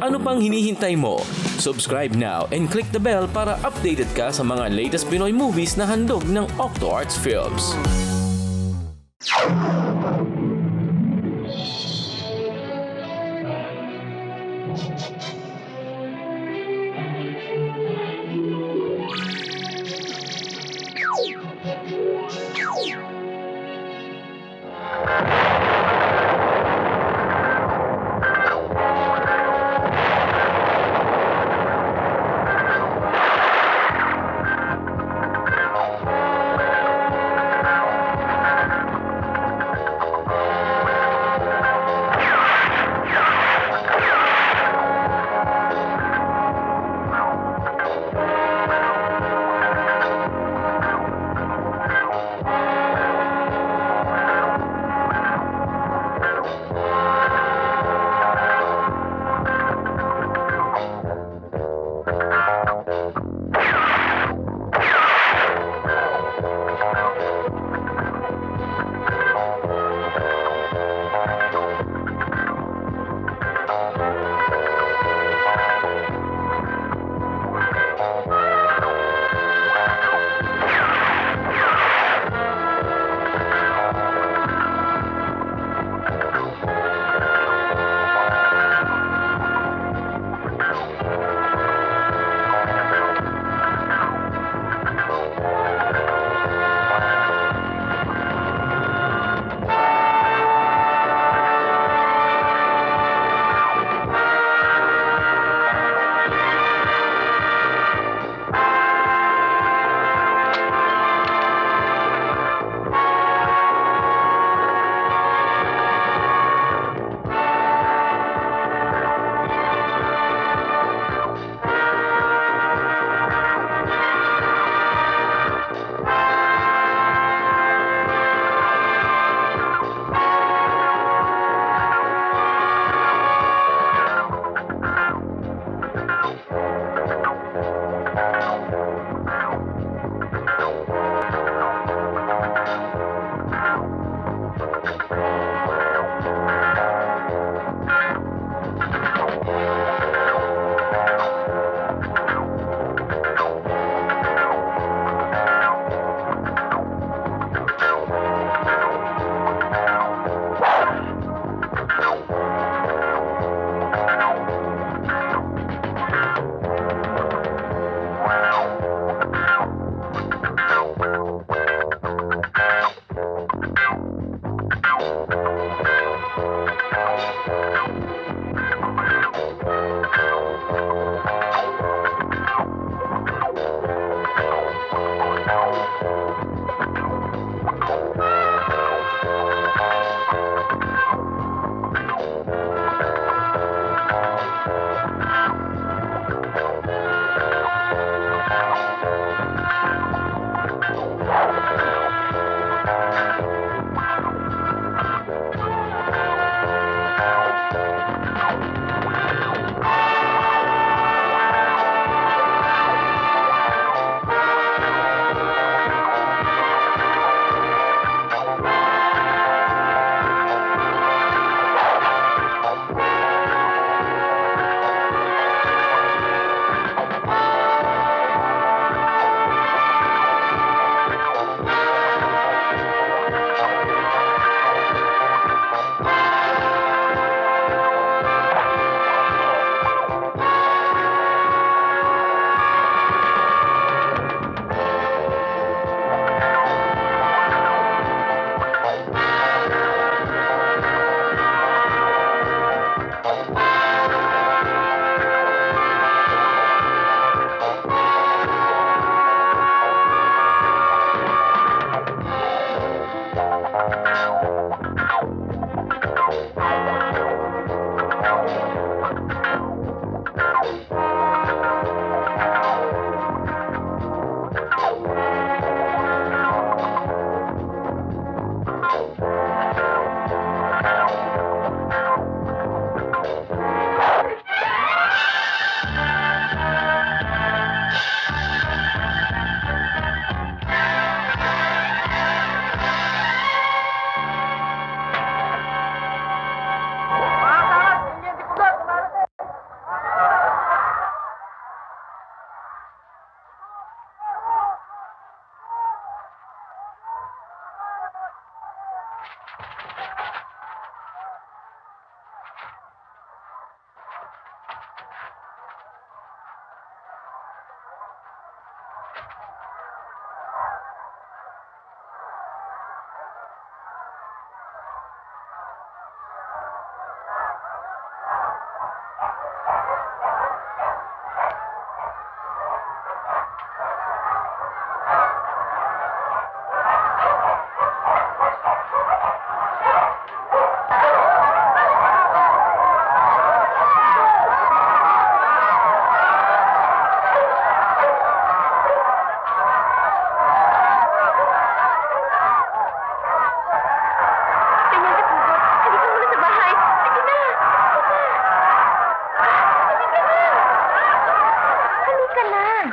Ano pang hinihintay mo? Subscribe now and click the bell para updated ka sa mga latest Pinoy movies na handog ng Octo Arts Films.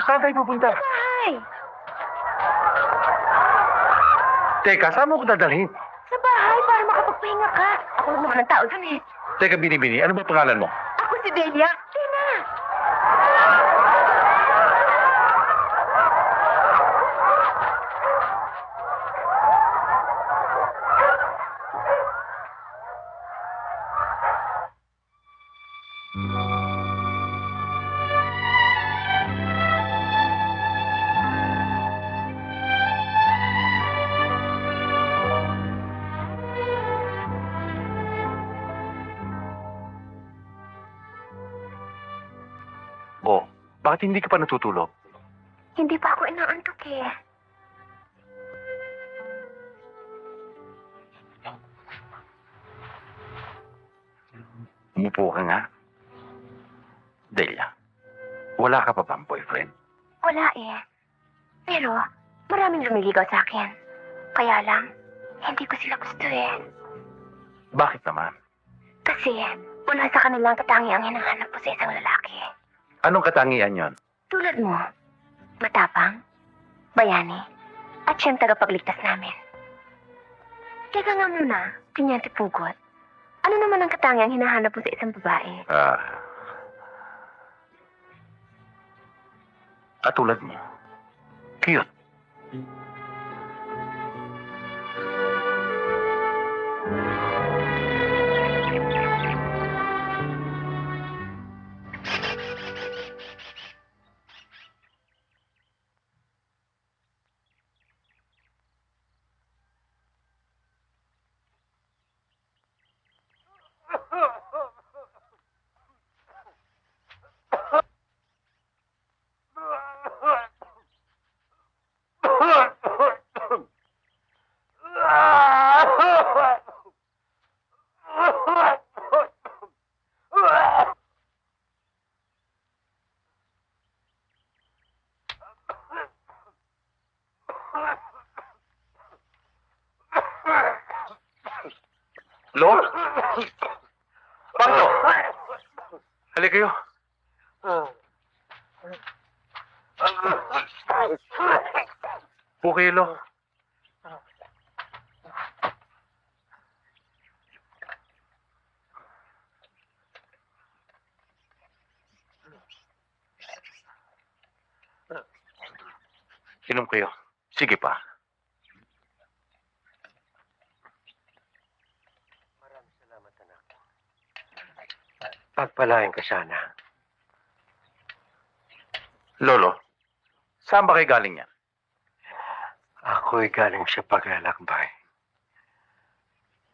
Saan tayo pupunta? Bahay! Teka, saan mo ko dadalhin? Sa bahay para makapagpahinga ka. Ako lang naman ang tao dun eh. Teka, Binibini, ano ba pangalan mo? Ako si Delia. Tina! Oh, bakit hindi ka pa natutulog? Hindi pa ako inaantok eh. Umupo ka nga. Delia, wala ka pa bang boyfriend? Wala eh. Pero maraming lumiligaw sa akin. Kaya lang, hindi ko sila gusto eh. Bakit naman? Kasi wala sa kanilang katangiang hinahanap ko sa isang lalaki. Anong katangian yon? Tulad mo, matapang, bayani, at siyang tagapagligtas namin. Teka nga muna, Pinyente Pugot. Ano naman ang katangiang hinahanap mo sa isang babae? Katulad mo. Cute. Lo? Parto! Halika kayo. Po kayo, Lo. Inom kayo. Sige pa. Pagpalain ka sana. Lolo, saan ba kayo galing yan? Ako'y galing sa paglalakbay.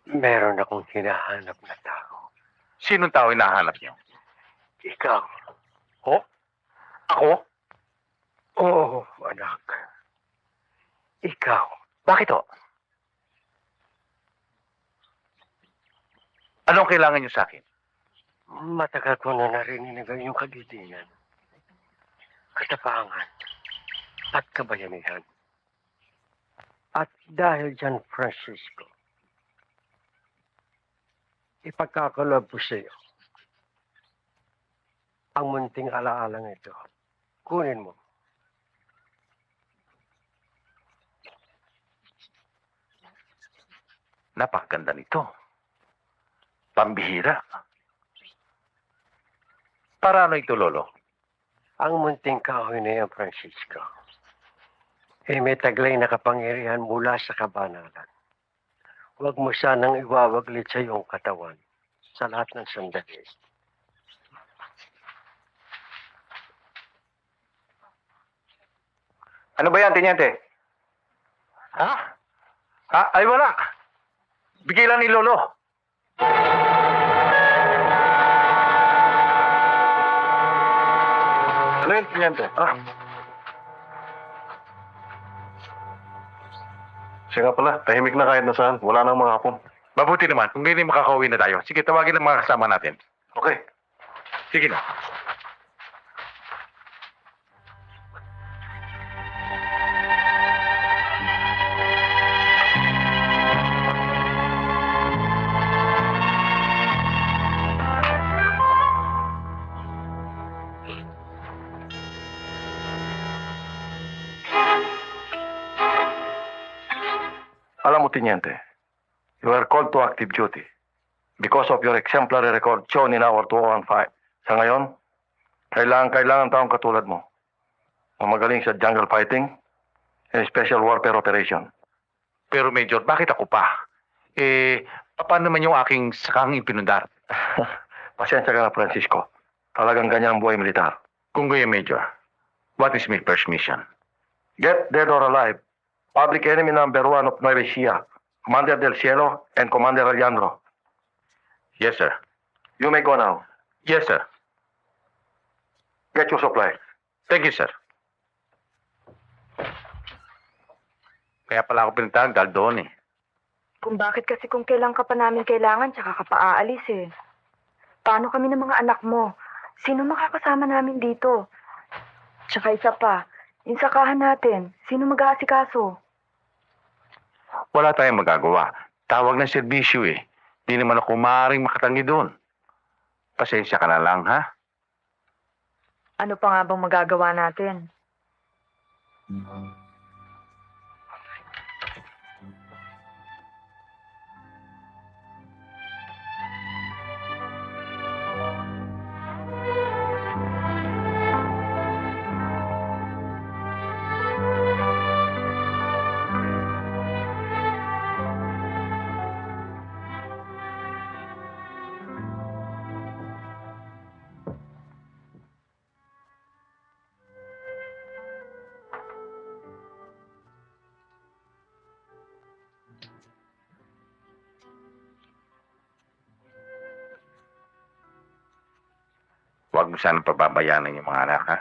Meron akong hinahanap na tao. Sinong tao hinahanap niyo? Ikaw. Ho? Ako? Oo, anak. Ikaw. Bakit ho? Anong kailangan niyo sa akin? Matagal ko na narinig ang iyong kagitingan, katapangan, at kabayanihan. At dahil dyan, Francisco, ipagkakaloob ko sa iyo ang munting alaalang ito. Kunin mo. Napakaganda nito. Pambihira. Para ano ito, Lolo? Ang munting kahoy na yan, Francisco, may taglay na kapangyarihan mula sa kabanalan. Huwag mo sanang iwawaglit sa iyong katawan sa lahat ng sandali. Ano ba yan, Teniente? Ha? Ay, wala. Bigay lang ni Lolo. Teniente. Siya nga pala, tahimik na kahit nasaan. Wala nang mga hapon. Mabuti naman, kung hindi makakauwi na tayo. Sige, tawagin ang mga kasama natin. Okay. Sige na. Alam mo, Teniente, you are called to active duty because of your exemplary record shown in our 215. Sa ngayon, kailangan taong katulad mo. Mamagaling sa jungle fighting and special warfare operation. Pero Major, bakit ako pa? Paano naman yung aking sakang ipinundar? Pasensya ka na, Francisco. Talagang ganyan ang buhay militar. Kung ganyan, Major, what is my first mission? Get dead or alive. Public enemy number 1 of Nueva Ecija, Commander Del Cielo and Commander Alejandro. Yes, sir. You may go now. Yes, sir. Get your supply. Thank you, sir. Kaya pala ako pinuntahan dahil doon eh. Kung bakit kasi kung kailan ka pa namin kailangan, tsaka ka pa aalis eh. Paano kami ng mga anak mo? Sino makakasama namin dito? Tsaka isa pa, yung sakahan natin, sino mag-aasikaso? Wala tayong magagawa. Tawag ng serbisyo eh. Di naman ako maaaring makatangi doon. Pasensya ka na lang, ha? Ano pa nga bang magagawa natin? Huwag mo sanang pababayanan yung mga anak, ha?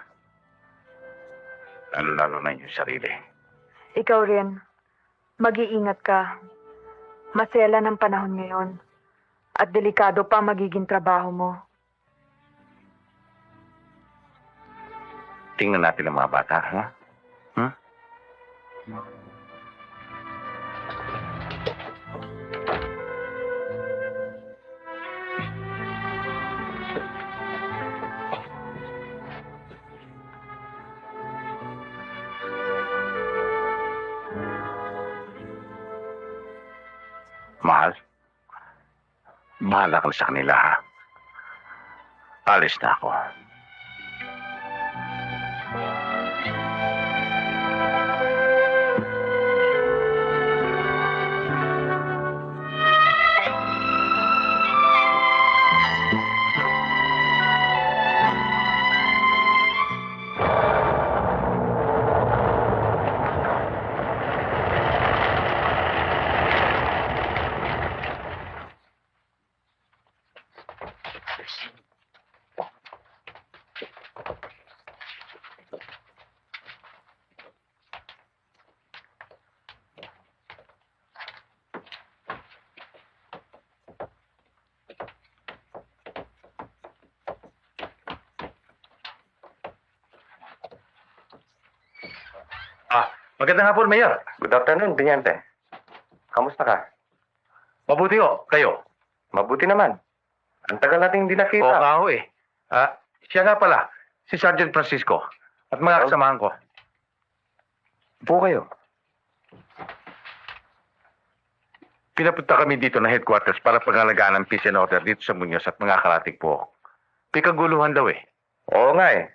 Lalo-lalo na yung sarili. Ikaw rin, mag-iingat ka. Masela ng panahon ngayon. At delikado pa magiging trabaho mo. Tingnan natin ang mga bata, ha? Hmm? Mahal. Bahala ka na sa kanila, ha? Alis na ako. Magandang hapon, Mayor. Good afternoon, Teniente. Kamusta ka? Mabuti ho. Kayo? Mabuti naman. Ang tagal nating hindi nakita. Oo nga ho eh. Siya nga pala, si Sergeant Francisco at mga kasamahan ko. Po kayo. Pinapunta kami dito na headquarters para pangalagaan ng peace and order dito sa Muñoz at mga karatig po. Pikaguluhan daw eh. Oo nga eh.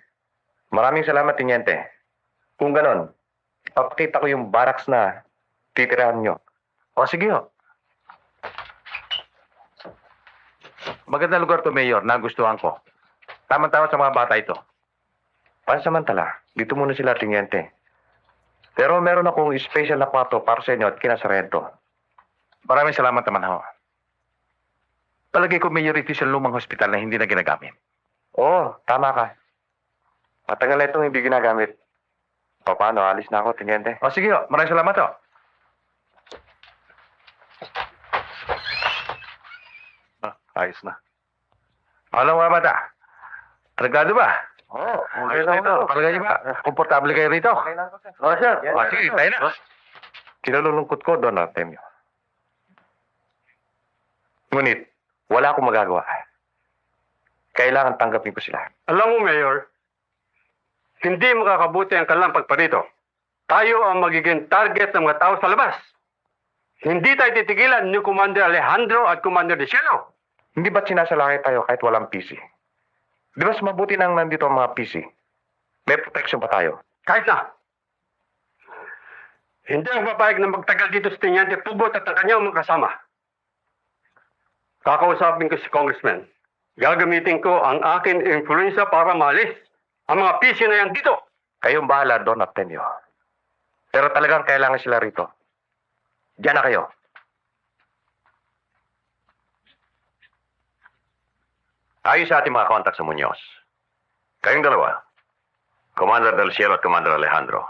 Maraming salamat, Teniente. Kung ganon, papakita ko yung barracks na titirahan nyo. O sige ho. Magandang lugar to, Mayor. Nagustuhan ko. Tama-tama sa mga bata ito. Pansamantala, dito muna sila, Teniente. Pero meron akong special na kwarto para sa inyo at kina Sargento. Maraming salamat naman ho. Palagay ko, Mayor, ito sa lumang hospital na hindi na ginagamit. Oo, tama ka. Matagal na itong hindi ginagamit. O paano, alis na ako, Teniente. O sige, maraming salamat, o. Ayos na. Ano mga bata? Argado ba? Oo. Okay lang ito. Palagay niyo ba? Komportable kayo rito? Okay lang ko, sir. O, sir. O, sige, tayo na. Kinalulungkot ko doon, Artemio. Ngunit, wala akong magagawa. Kailangan tanggapin ko sila. Alam mo, Mayor, hindi makakabuti ang kanilang pagparito. Tayo ang magiging target ng mga tao sa labas. Hindi tayo titigilan ni Commander Alejandro at Commander Dicielo. Hindi ba't sinasalakay tayo kahit walang PC? Di ba mas mabuti nang nandito ang mga PC? May protection pa tayo. Kahit na. Hindi ako papayag na magtagal dito si Teniente Pugot at ang kanyang mga kasama. Kakausapin ko si Congressman. Gagamitin ko ang akin influensya para maalis ang mga PC na yan dito. Kayong bahala doon, Artemio. Pero talagang kailangan sila rito. Diyan na kayo. Ayos sa ating mga kontak sa Muñoz. Kayong dalawa, Commander Del Cielo at Commander Alejandro,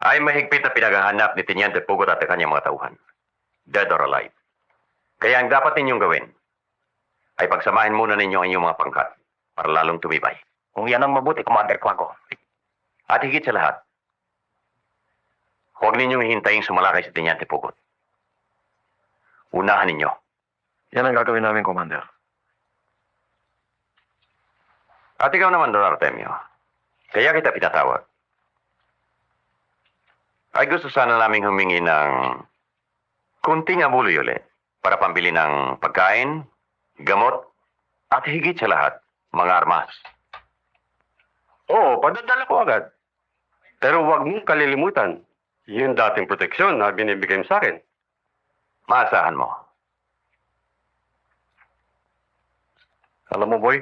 ay mahigpit na pinaghahanap ni Teniente Pugot at ang kanyang mga tauhan. Dead or alive. Kaya ang dapat ninyong gawin ay pagsamahin muna ninyo ang inyong mga pangkat para lalong tumibay. Kung yan ang mabuti, Commander Quago. At higit sa lahat, huwag ninyong hihintayin sumalakay si Teniente Pugot. Unahan ninyo. Yan ang gagawin namin, Commander. At ikaw naman, Don Artemio. Kaya kita pinatawag. Ay gusto sana naming humingi ng kunting abuloy ulit para pambili ng pagkain, gamot, at higit sa lahat, mga armas. Oo, padadala ko agad. Pero huwag mong kalilimutan yung dating proteksyon na binibigay mo sa akin. Maasahan mo. Alam mo, boy,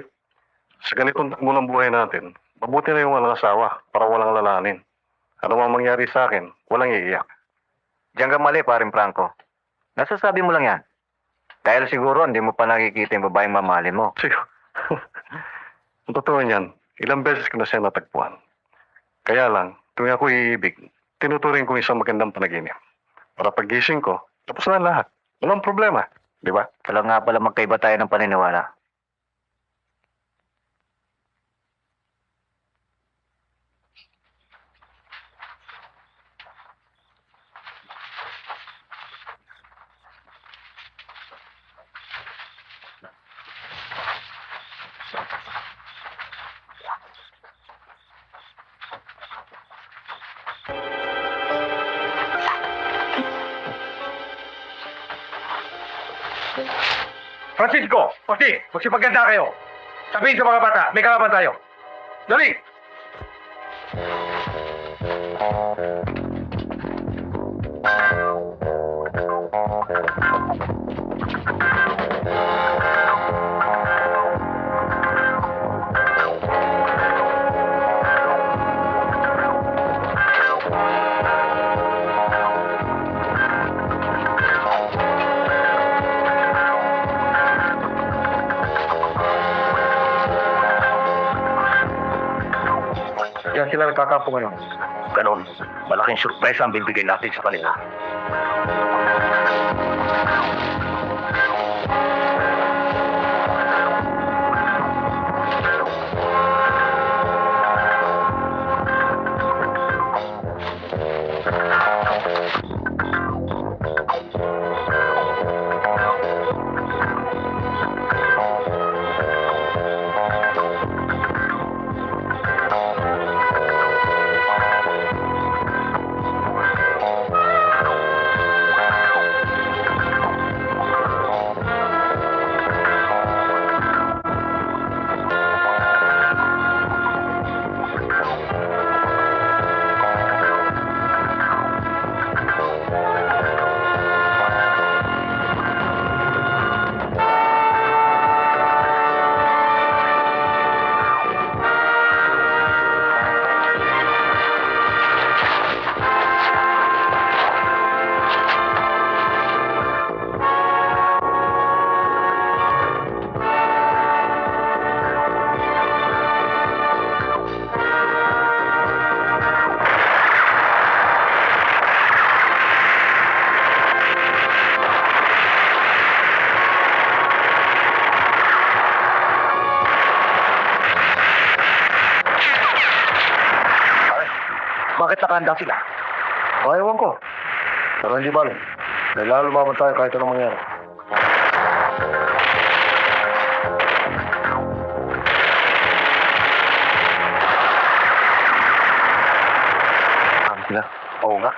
sa ganitong takbo ng buhay natin, mabuti na yung walang asawa para walang lalanin. Ano mang mangyari sa akin, walang iiyak. Diyan ka mali, paring Franco. Nasasabi mo lang yan. Dahil siguro hindi mo pa nakikita yung babaeng mamahalin mo. Sige. Ang totoo niyan, ilang beses ko na siya natagpuan. Kaya lang, tuwing ako iibig, tinuturing ko isang magandang panaginip. Para paggising ko, tapos na lahat. Walang problema. Di ba? Kailangan nga pala magkaiba tayo ng paniniwala. Francisco! Posti! Magsipaganda kayo! Sabihin sa mga bata, may kalaban tayo. Dali! Diyan sila nagkakampo ngayon. Ganon. Malaking surpresa ang bibigay natin sa kanila. Bakit nakahanda sila? Ewan ko. Pero hindi bale. Kailangan lumaban tayo kahit anong mangyari. Sila? Oo nga.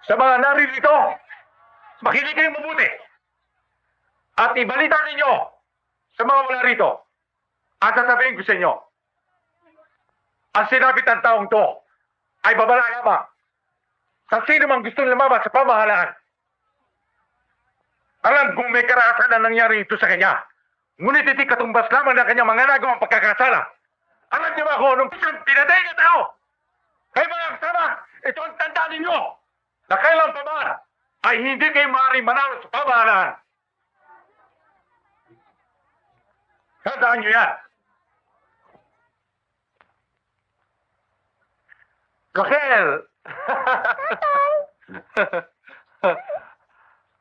Sa mga naririto, makinig kayong mabuti. At ibalita ninyo sa mga wala rito. At sasabihin ko sa inyo, ang sinapit ng taong to ay babala lamang sa sino mang gustong lumabas sa pamahalaan. Alam kung may karahasan na nangyari ito sa kanya, ngunit iti katumbas lamang ng kanyang mga nagawang pagkakasala. Alam niyo ba kung anong pinatay na tao? Kaya mga kasama, ito ang tandaan ninyo na kailan pa man ay hindi kayo maaaring manalo sa pamahalaan. Tandaan niyo yan. Rachel!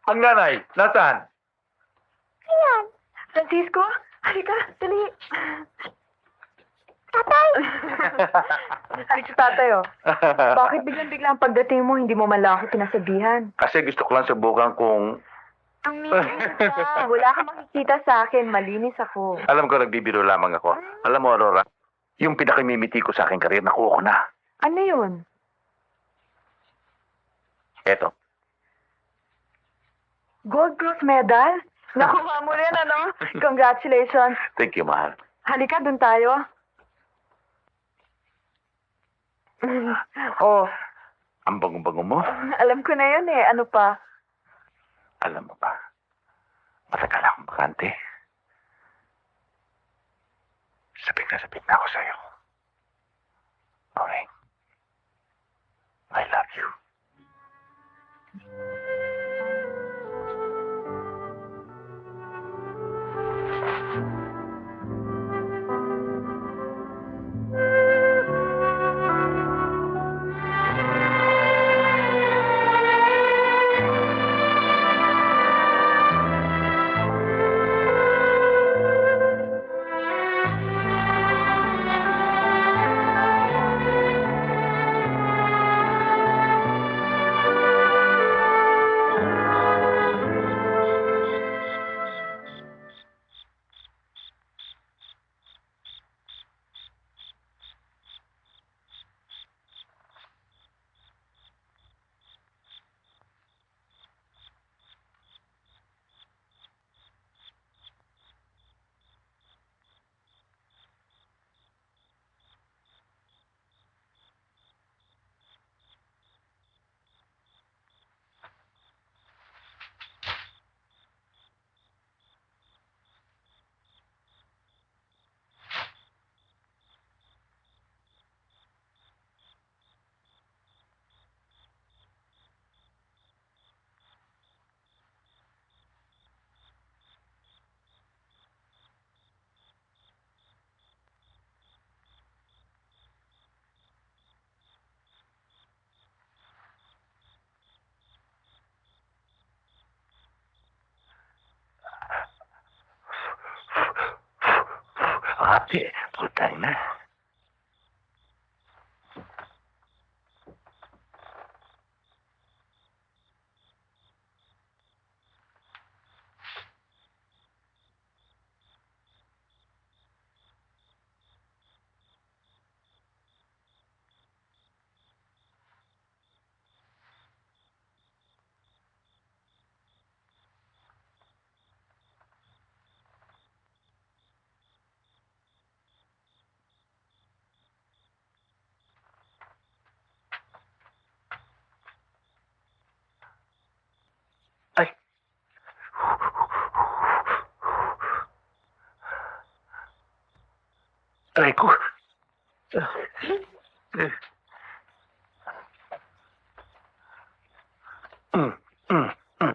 Ang nanay, nasaan? Ayan. Francisco, halika, dali. Tatay! Halika sa tatay, oh. Bakit biglang-biglang pagdating mo, hindi mo man lang ako pinasabihan? Kasi gusto ko lang subukan kung... Ang malinis ka. Wala kang makikita sa akin. Malinis ako. Alam ko, nagbibiro lamang ako. Alam mo, Aurora, yung pinakamimiti ko sa aking karir, nakuha ko na. Ano yun? Eto. Gold Cross Medal? Nakuha mo rin, ano? Congratulations. Thank you, mahal. Halika, dun tayo. Oh, Ang bango-bango mo. alam ko na yun eh. Ano pa? Alam mo ba, matagal akong bakante. Sabik na ako sa'yo. Okay? I love you. Putang na. Ay. Aray ko. Mm, mm, mm.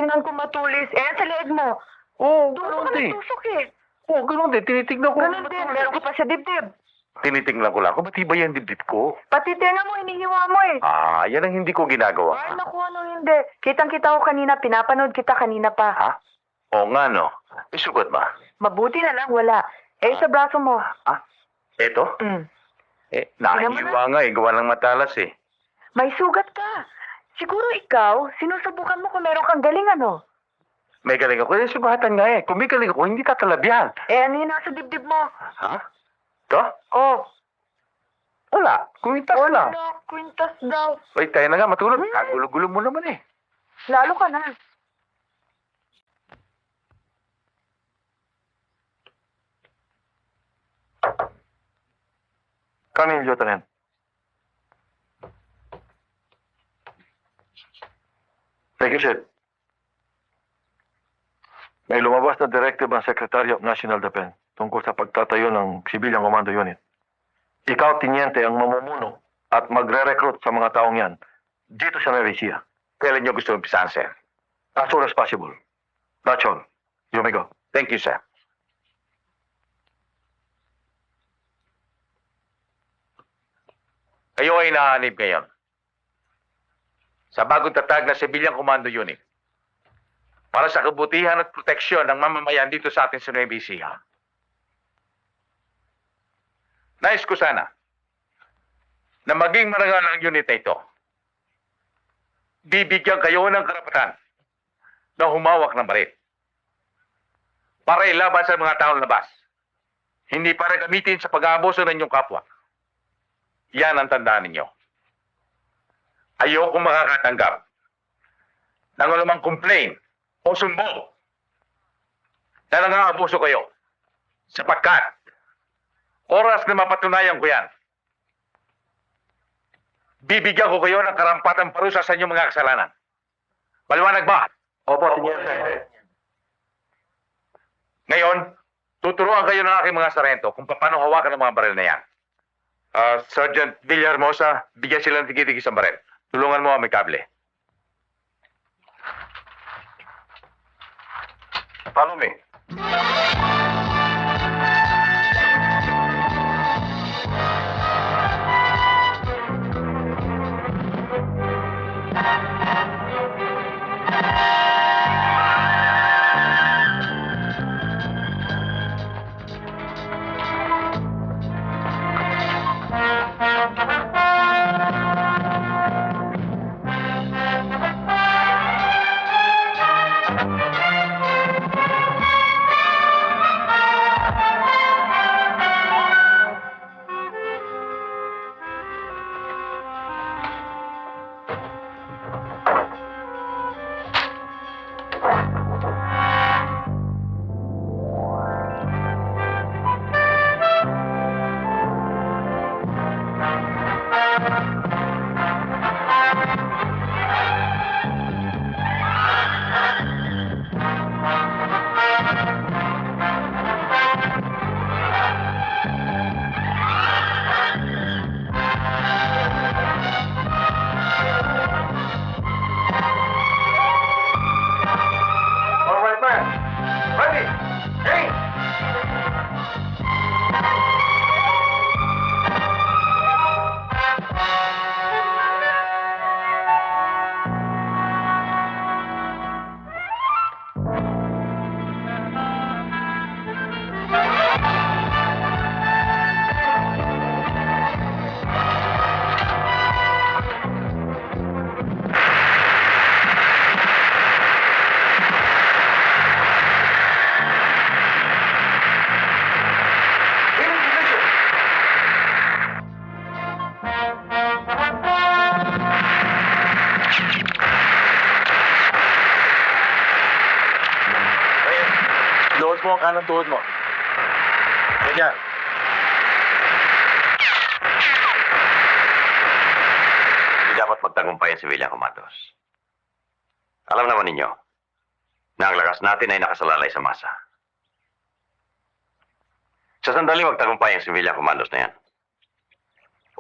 Tingnan ko matulis. Eh, sa leeg mo. Oo, Doon ka nagtusok eh. Oo, ganun din. Tinitignan ko. Ganun din. Meron ka pa sa dibdib. Tinitingnan ko lang kung matibay ang dibdib ko. Pati tenga mo, inihiwa mo eh. Ah, yan ang hindi ko ginagawa. Ay, naku, ano hindi. Kitang-kita ko kanina. Pinapanood kita kanina pa. Ha? Oo nga, no. May sugat ba? Mabuti na lang, wala. Eh, sa braso mo. Eto? Mm. Nakahiwa nga eh. Gawa ng matalas eh. May sugat ka. Siguro ikaw, sinusubukan mo kung meron kang galing ano. May galing ako. Eh, sugatan nga eh. Kung may galing ako, hindi tatalab yan. Eh, ano yung nasa dibdib mo? Ha? Ito? Oh. Wala. Kumintas lang. Wala, kwintas daw. Wait, tayo na nga matulog. Kagulo-gulo mo naman eh. Lalo ka na. Kanin, Lieutenant. Thank you, sir. May lumabas na directive ang Secretary of National Defense tungkol sa pagtatayo ng Civilian Commando Unit. Ikaw, Tiniente, ang mamumuno at magre-recruit sa mga taong yan dito sa Nueva Ecija. Kailan nyo gusto umpisahan, sir? As soon as possible. That's all. You may go. Thank you, sir. Kayo ay nahanib ngayon sa bagong tatag na Civilian Commando Unit para sa kabutihan at proteksyon ng mamamayan dito sa atin sa Nueva Ecija. Nais ko sana na maging marangal ang unit na ito. Bibigyan kayo ng karapatan na humawak ng barit para ilaban sa mga taong labas. Hindi para gamitin sa pag-aabuso ng inyong kapwa. Yan ang tandaan ninyo. Ayokong makakatanggap ng anumang complaint o sumbong na nangaabuso kayo sapagkat oras na mapatunayan ko yan, bibigyan ko kayo ng karampatang parusa sa inyong mga kasalanan. Maliwanag ba? Opo, Tiniente. Ngayon, tuturuan kayo ng aking mga sarento kung paano hawakan ang mga baril na yan. Sergeant Villahermosa, bigyan sila ng tigi-tigi sa baril. Tulungan mo ang may kable. Follow me. mo ang kanang tuhod mo. Ganyan. Hindi dapat magtagumpay ang civilian commandos. Alam naman ninyo na ang lakas natin ay nakasalalay sa masa. Sa sandali magtagumpay ang civilian commandos na yan,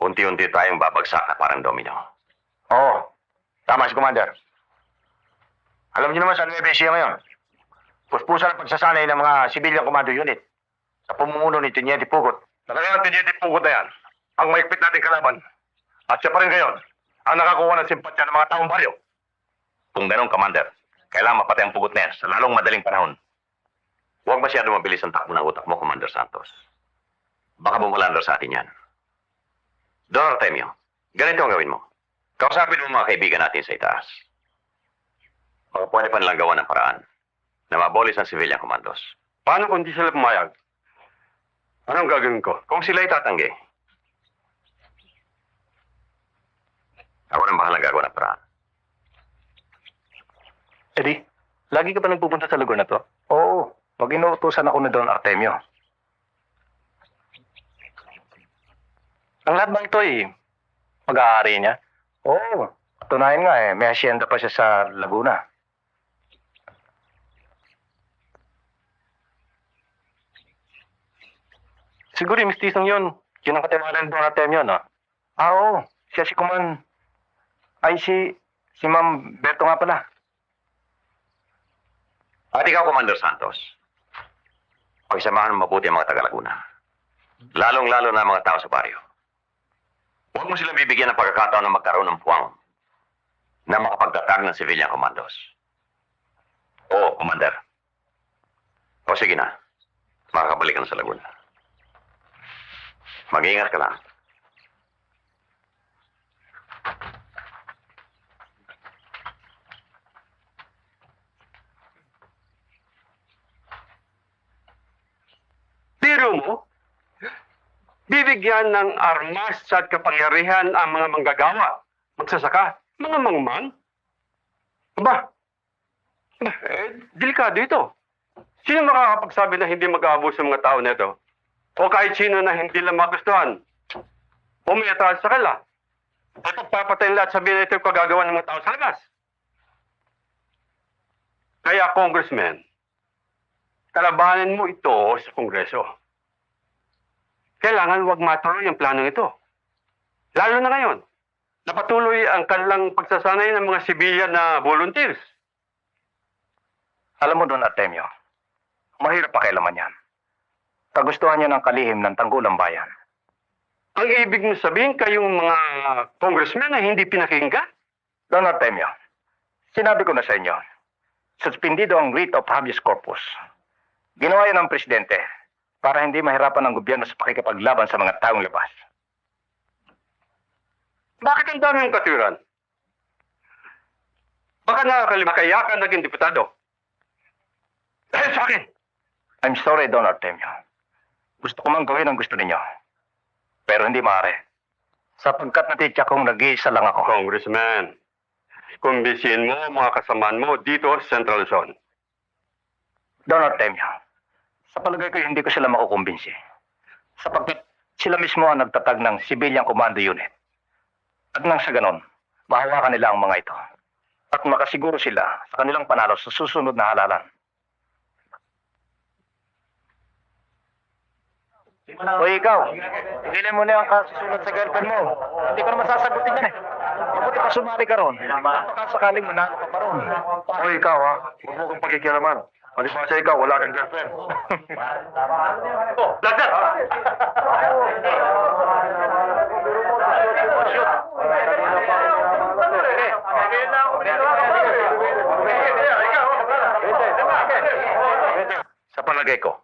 unti-unti tayong babagsak na parang domino. Oo. Tama si Commander. Alam niyo naman sa Nueva Ecija ngayon, puspusan ang pagsasanay ng mga civilian commando unit sa pumumuno ni Teniente Pugot. Talagang ang Teniente Pugot na yan, ang maikpit nating kalaban. At siya pa rin ngayon, ang nakakuha ng simpatsya ng mga taong baryo. Kung ganun, Commander, kailangan mapatay ang pugot na yan sa lalong madaling panahon. Huwag masyado mabilis ang takbo ng utak mo, Commander Santos. Baka bumulandar sa atin yan. Don Artemio, ganito ang gawin mo. Kausapin mo mga kaibigan natin sa itaas. Baka pwede pa nilang gawa ng paraan na mabolis ang civilian commandos. Paano kung di sila pumayag? Anong gagawin ko? Kung sila'y tatanggi, ako nang bahalang gagawa ng paraan. Eddie, lagi ka pa nagpupunta sa lugar na to? Oo. Pag inuutusan ako ni Don Artemio. Ang lahat bang ito mag-aari niya? Oo. Tunayan nga may hacienda pa siya sa Laguna. Siguro yung mistisong yun. Yun ang katiwalaan ni Don Artemio, no? Oo. Siya si Kuman. Ay, si Ma'am Berto nga pala. At ikaw, Commander Santos, pagsamahan mo mabuti ang mga taga-Laguna. Lalong-lalo na ang mga tao sa baryo. Huwag mo silang bibigyan ng pagkakataon na magkaroon ng puwang na makapagtatag ng civilian commandos. Oo, Commander. O sige na, makakabalik ka na sa Laguna. Mag-iingat ka lang. Biro mo? Bibigyan ng armas at kapangyarihan ang mga manggagawa, magsasaka, mga mangmang? Aba, delikado ito. Sino makakapagsabi na hindi mag-aabuso sa mga tao nito? O kahit sino na hindi lang magustuhan? O may atras sa kanila? At pagpapatayin lahat sabihin na ito yung kagagawa ng mga tao sa labas? Kaya, Congressman, kalabanin mo ito sa Kongreso. Kailangan huwag matuloy ang planong ito. Lalo na ngayon, napatuloy ang kanilang pagsasanay ng mga sibilyan na volunteers. Alam mo, Don Artemio, mahirap pakialaman yan. Kagustuhan niya ng kalihim ng tanggulang bayan. Ang ibig mo sabihin kayong mga congressmen na hindi pinakinggan? Don Artemio, sinabi ko na sa inyo, suspendido ang writ of habeas corpus. Ginawa yan ng presidente para hindi mahirapan ang gobyerno sa pakikipaglaban sa mga taong labas. Bakit ang dami ng katuran? Baka nakakalimakaya naging diputado. Dahil sa akin. I'm sorry, Don Artemio. Gusto ko mang gawin ang gusto ninyo. Pero hindi maaari. Sapagkat natitya kong nag-iisa lang ako. Congressman, kumbisiin mo ang mga kasamaan mo dito sa Central Zone. Don Artemio, sa palagay ko hindi ko sila makukumbinsi. Sapagkat sila mismo ang nagtatag ng Civilian Commando Unit. At nang sa ganon, mahawakan nila ang mga ito. At makasiguro sila sa kanilang panalo sa susunod na halalan. O ikaw, tigilin mo na ang kasusunod sa girlfriend mo. Hindi ko naman sasagutin yan Mabuti pa sumali ka ron. Baka sakaling manalo ka pa ron. O ikaw huwag mo kong pagkikialaman. Maliban sa ikaw, wala kang girlfriend. Lagdat! Sa palagay ko,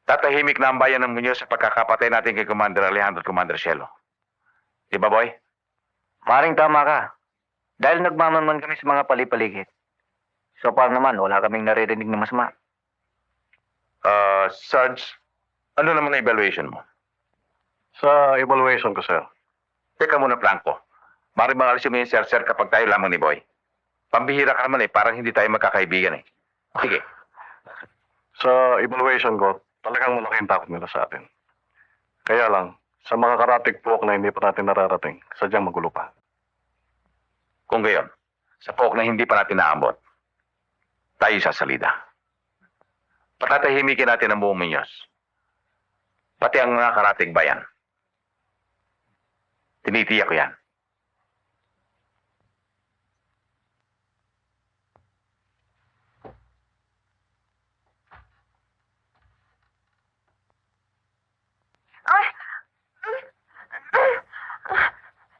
tatahimik na ang bayan ng Muñoz sa pagkakapatay natin kay Commander Alejandro at Commander Cielo. Di ba, boy? Maring tama ka. Dahil nagmamaman kami sa mga palipaligid. So far naman, wala kaming naririnig na masama. Sarge, ano naman ang evaluation mo? Sa evaluation ko, sir. Teka muna, Franco. Maring mga alisin mo yung sir kapag tayo lamang ni Boy. Pambihira ka naman parang hindi tayo magkakaibigan Sige. Sa evaluation ko, talagang malaking takot nila sa atin. Kaya lang, sa mga karatig pook na hindi pa natin nararating, sadyang magulo pa. Kung gayon, sa pook na hindi pa natin naabot, tayo sa salida. Patatahimikin natin ang buong Muñoz. Pati ang mga karatig bayan. Tinitiyak ko yan.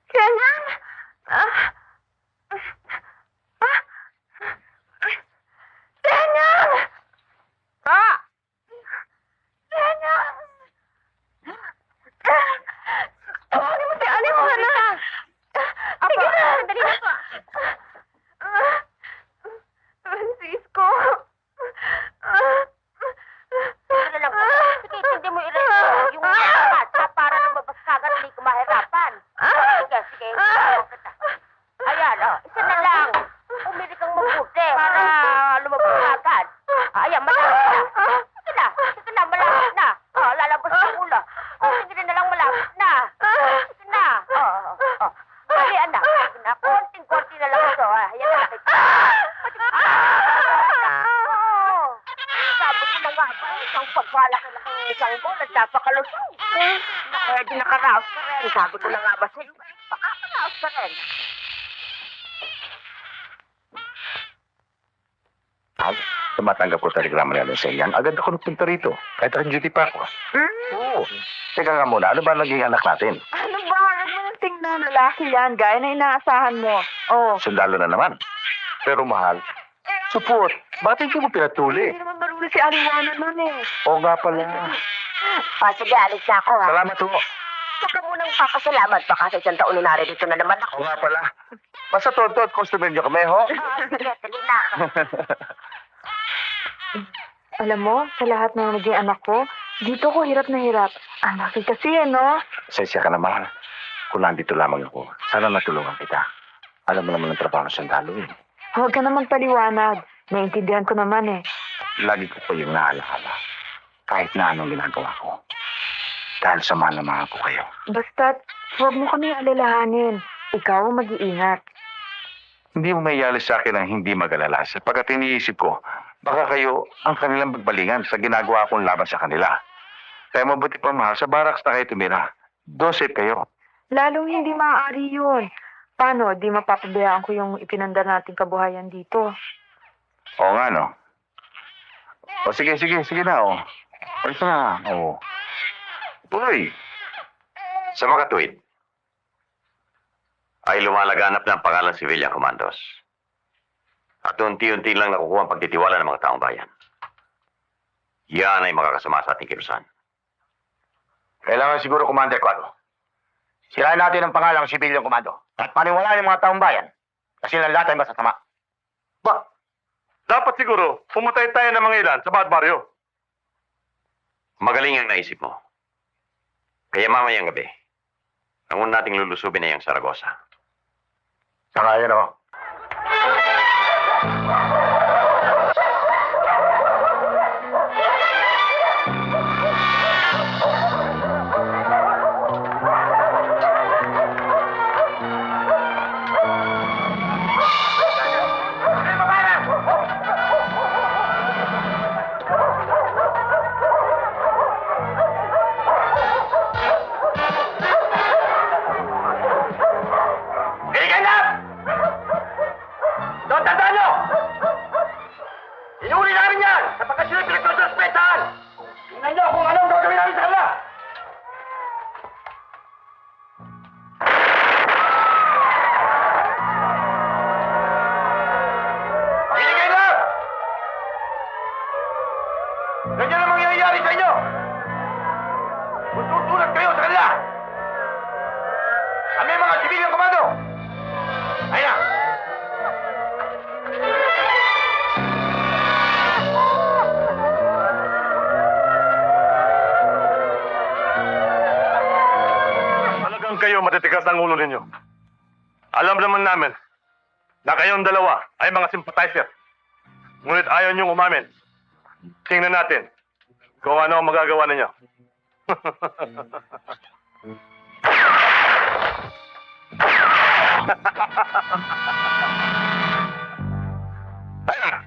Ganyan! Ganyan! Ganyan! Ano mo si Aling mo na? Sige na! Dali na po! Francisco! Ano lang po? Sige, hindi mo i-ready yung bata para lumabas kagad hindi ko mahirapan. Sige, sige. Kita. Ayan, isa na lang. Umili kang mabuti para lumabas kagad. Ayan, malapit na. Sige na, malapit na. Lalabas ang ulo. Sige na lang, malapit na. Sige na. Dali, anak. Sige na, konting-konti na lang ito. Ayan, malapit na. Sabi ko na nga ba, isang pagpalaki-laki ng isang bola, napakalusog. Pwede nakaraos ka rin. Sabi ko na nga ba sa'yo, pakakaraos ka rin. Tumatanggap ko telegrama nila sa iyan. Agad ako nagpunta rito. Kahit ang duty pa ako. Oo. Teka nga muna, ano ba naging anak natin? Ano ba? Huwag mo nang tingnan. Lalaki yan. Gaya na inaasahan mo. Oh. Sundalo na naman. Pero mahal, support. Bakit hindi mo pinatuli? Hindi naman marunong si Aliwana nun eh. Oo nga pala. Sige, alis na ako, ha? Salamat ho. Huwag ka munang papasalamat. Baka sa isang taon na narito na naman ako. Oo nga pala. Basta todo at customer niyo kami, ho? Sige, dali na. Alam mo, sa lahat ng naging anak ko, dito ko hirap na hirap. Anak kasi no? Sensya ka na, mahal. Kung nandito lamang ako, sana natulungan kita. Alam mo naman ang trabaho ng sandalo, eh. Huwag ka na magpaliwanag. Naintindihan ko naman eh. Lagi ko po yung naalaala. Kahit na anong ginagawa ko. Dahil sa mahal na mahal ko kayo. Basta't, huwag mo kami alalahanin. Ikaw ang mag-iingat. Hindi mo mayali sa akin ang hindi mag-alala sapagkat iniisip ko, baka kayo ang kanilang bagbalingan sa ginagawa kong laban sa kanila. Kaya mabuti pa mahal, sa barracks na kayo tumira. Doon safe kayo. Lalong hindi maaari yun. Paano, di mapapabayaan ko yung ipinanda nating kabuhayan dito. Oo nga, no? O sige na, o. Alis na, o. Uy! Sa mga tuwid, ay lumalaganap ng pangalan Civilian Commandos. At unti-unti lang nakukuha ang pagtitiwala ng mga taong bayan. Yan ay makakasama sa ating kilusan. Kailangan siguro, Commander Cuadro. Sirain natin ang pangalang Civilian Commando at paniwalaan ng mga taong bayan kasi lang lahat ay masasama. Ba? Dapat siguro, pumatay tayo ng mga ilan sa bawat baryo. Magaling ang naisip mo. Kaya mamayang gabi, ang una nating lulusubin ay ang Saragossa. Sangayon ako. Ganyan ang mangyayari sa inyo! Kung tutulad kayo sa kanila! Kami mga Civilian Commando! Ayun na! Talagang kayo matitigas ang ulo ninyo. Alam naman namin na kayong dalawa ay mga sympathizer. Ngunit ayaw niyong umamin Tingnan natin kung ano ang magagawa ninyo. Tayo na!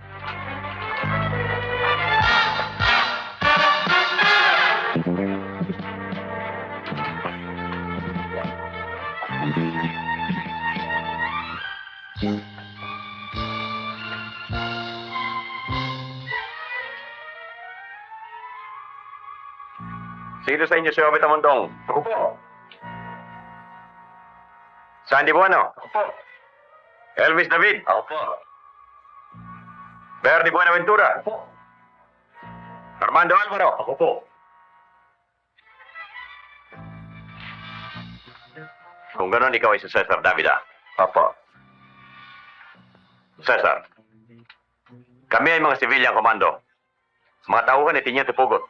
Sino sa inyo si Obet Amondong? Ako po. Sandy Buano? Ako po. Elvis David? Ako po. Bernie Buenaventura? Ako po. Armando Alvaro? Ako po. Kung gano'n, ikaw ay si Cesar Davida. Apo. Cesar, kami ay mga civilian komando. Mga tauhan ni Tiniente Pugot.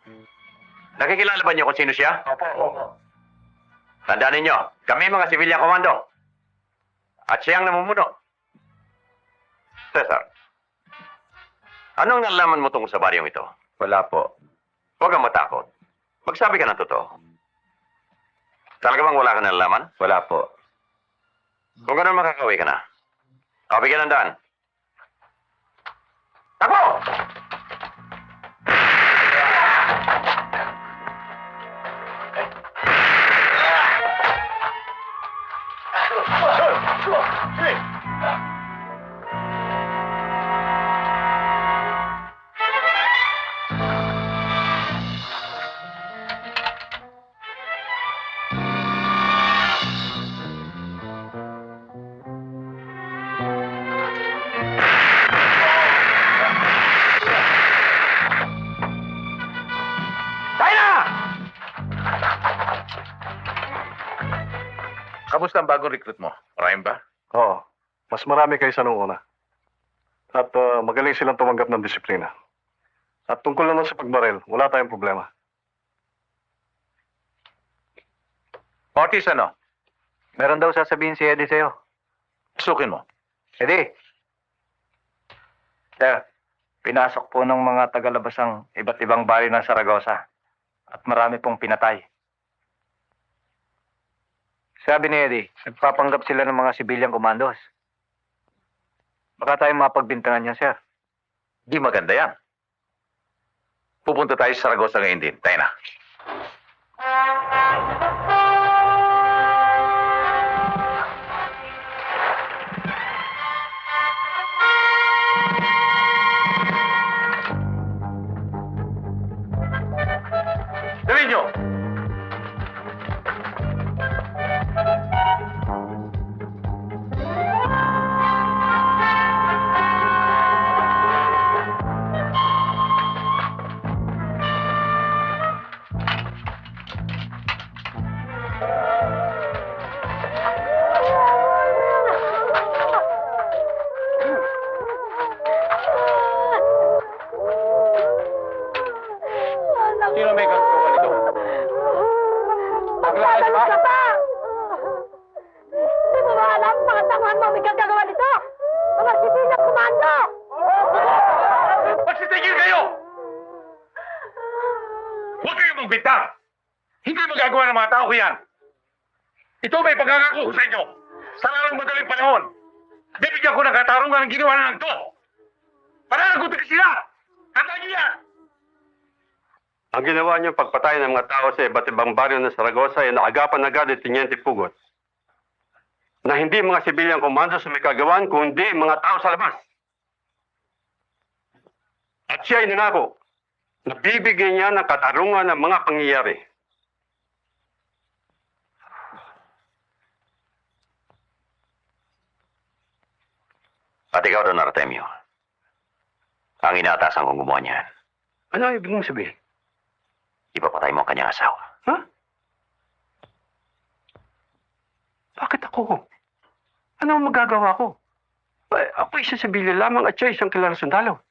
Nakikilala ba niyo kung sino siya? Opo. Tandaan ninyo, kami ay mga civilian komando. At siya ang namumuno. Cesar, anong nalaman mo tungkol sa baryong ito? Wala po. Huwag kang matakot. Magsabi ka ng totoo. Talaga bang wala ka nalalaman? Wala po. Kung gano'n, makakauwi ka na. O, bigyan ng daan. Takbo! Kamusta ang bagong recruit mo? Marami ba? Oo. Mas marami kaysa nung una. At magaling silang tumanggap ng disiplina. At tungkol naman sa pagbaril, wala tayong problema. Otis, ano? Meron daw sasabihin si Eddie sa'yo. Sukin mo. Eddie! Sir, pinasok po ng mga tagalabas ang iba't ibang bari ng Saragossa. At marami pong pinatay. Sabi ni Eddie, nagpapanggap sila ng mga civilian commandos. Baka tayo mapagbintangan niya, sir. Di maganda yan. Pupunta tayo sa Saragossa ngayon din. Tayo na. Dali nyo! Sino may gagawa nito? Maglakas ka pa! Hindi mo ba alam, mga tanguhan mo may gagawa nito? Mga sibilang komando! Magsitigil kayo! Huwag kayong magbintang! Hindi magagawa ng mga tao ko yan! Ito may pagkakako ko sa inyo! Sa larang madaling panahon! Bibigyan ko ng katarungan ang ginawa na ng to! Pananagutin sila! Tandaan niyo yan! Ang ginawa niyong pagpatay ng mga tao sa iba't ibang baryo ng Saragossa ay naagapan agad ni Tiniente Pugot na hindi mga sibilyang komando sa may kagawan, kundi mga tao sa labas. At siya ay nangako na bibigyan niya ng katarungan ng mga pangyayari. At ikaw, Don Artemio. Ang inaatasan kong gumawa niyan. Ano ang ibig mong sabihin? Ipapatay mo ang kanyang asawa. Ha? Bakit ako? Ano ang magagawa ko? Ako isang sibilya lamang at siya isang kilalang sundalo.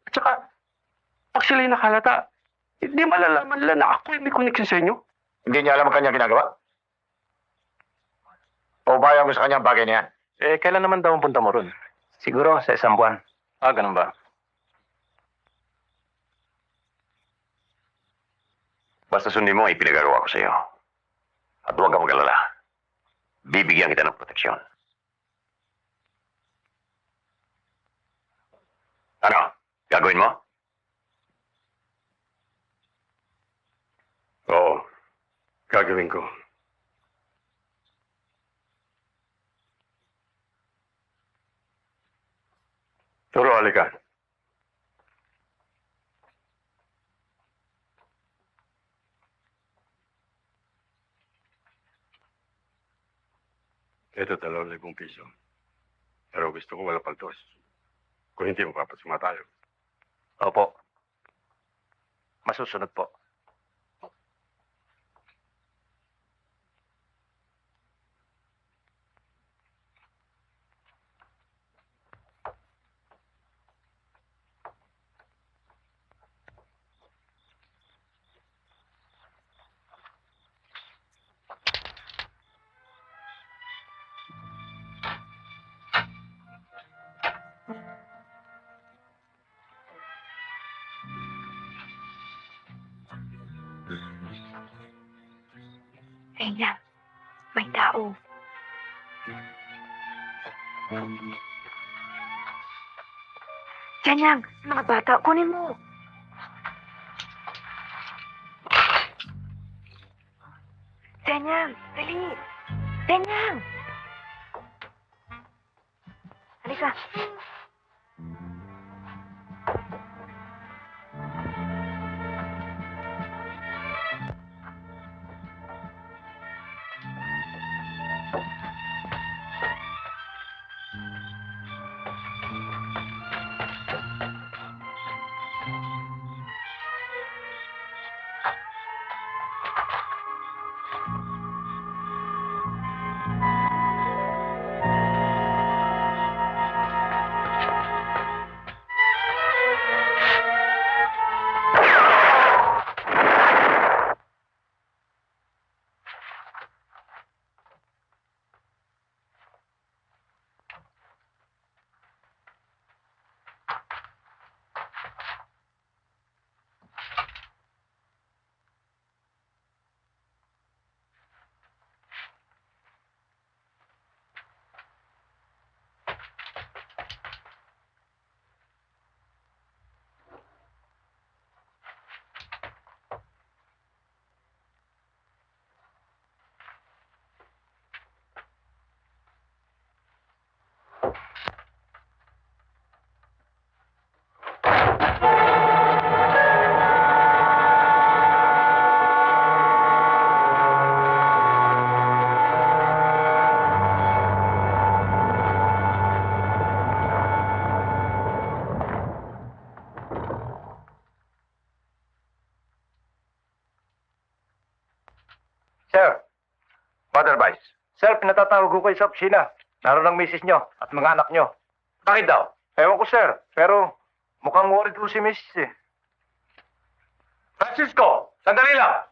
At saka, pag sila'y nakalata, hindi malalaman nila na ako ay may connection sa inyo. Hindi niya alam ang kanyang ginagawa? O bayan mo sa kanyang bagay na yan? Kailan naman daw ang punta mo ron? Siguro sa isang buwan. Ganun ba? Basta sundin mo ang ipinagagawa ko sa iyo. At huwag ka mag-alala. Bibigyan kita ng proteksyon. Ano? Gagawin mo? Oo, gagawin ko. Turo, halika. Ito, 2,000 piso. Pero gusto ko wala paltos. Kung hindi, mapapasama tayo. Opo. Masusunod po. Kaya, may tao. Kanyang, mga bata, kunin mo. Kanyang, dali. Kanyang. Halika. Sir, Father Vice. Sir, pinatatawag ko kayo sa opisina. Naroon ang misis nyo at mga anak nyo. Bakit daw? Ewan ko, sir. Pero mukhang worried ko si misis eh. Francisco, sandali lang.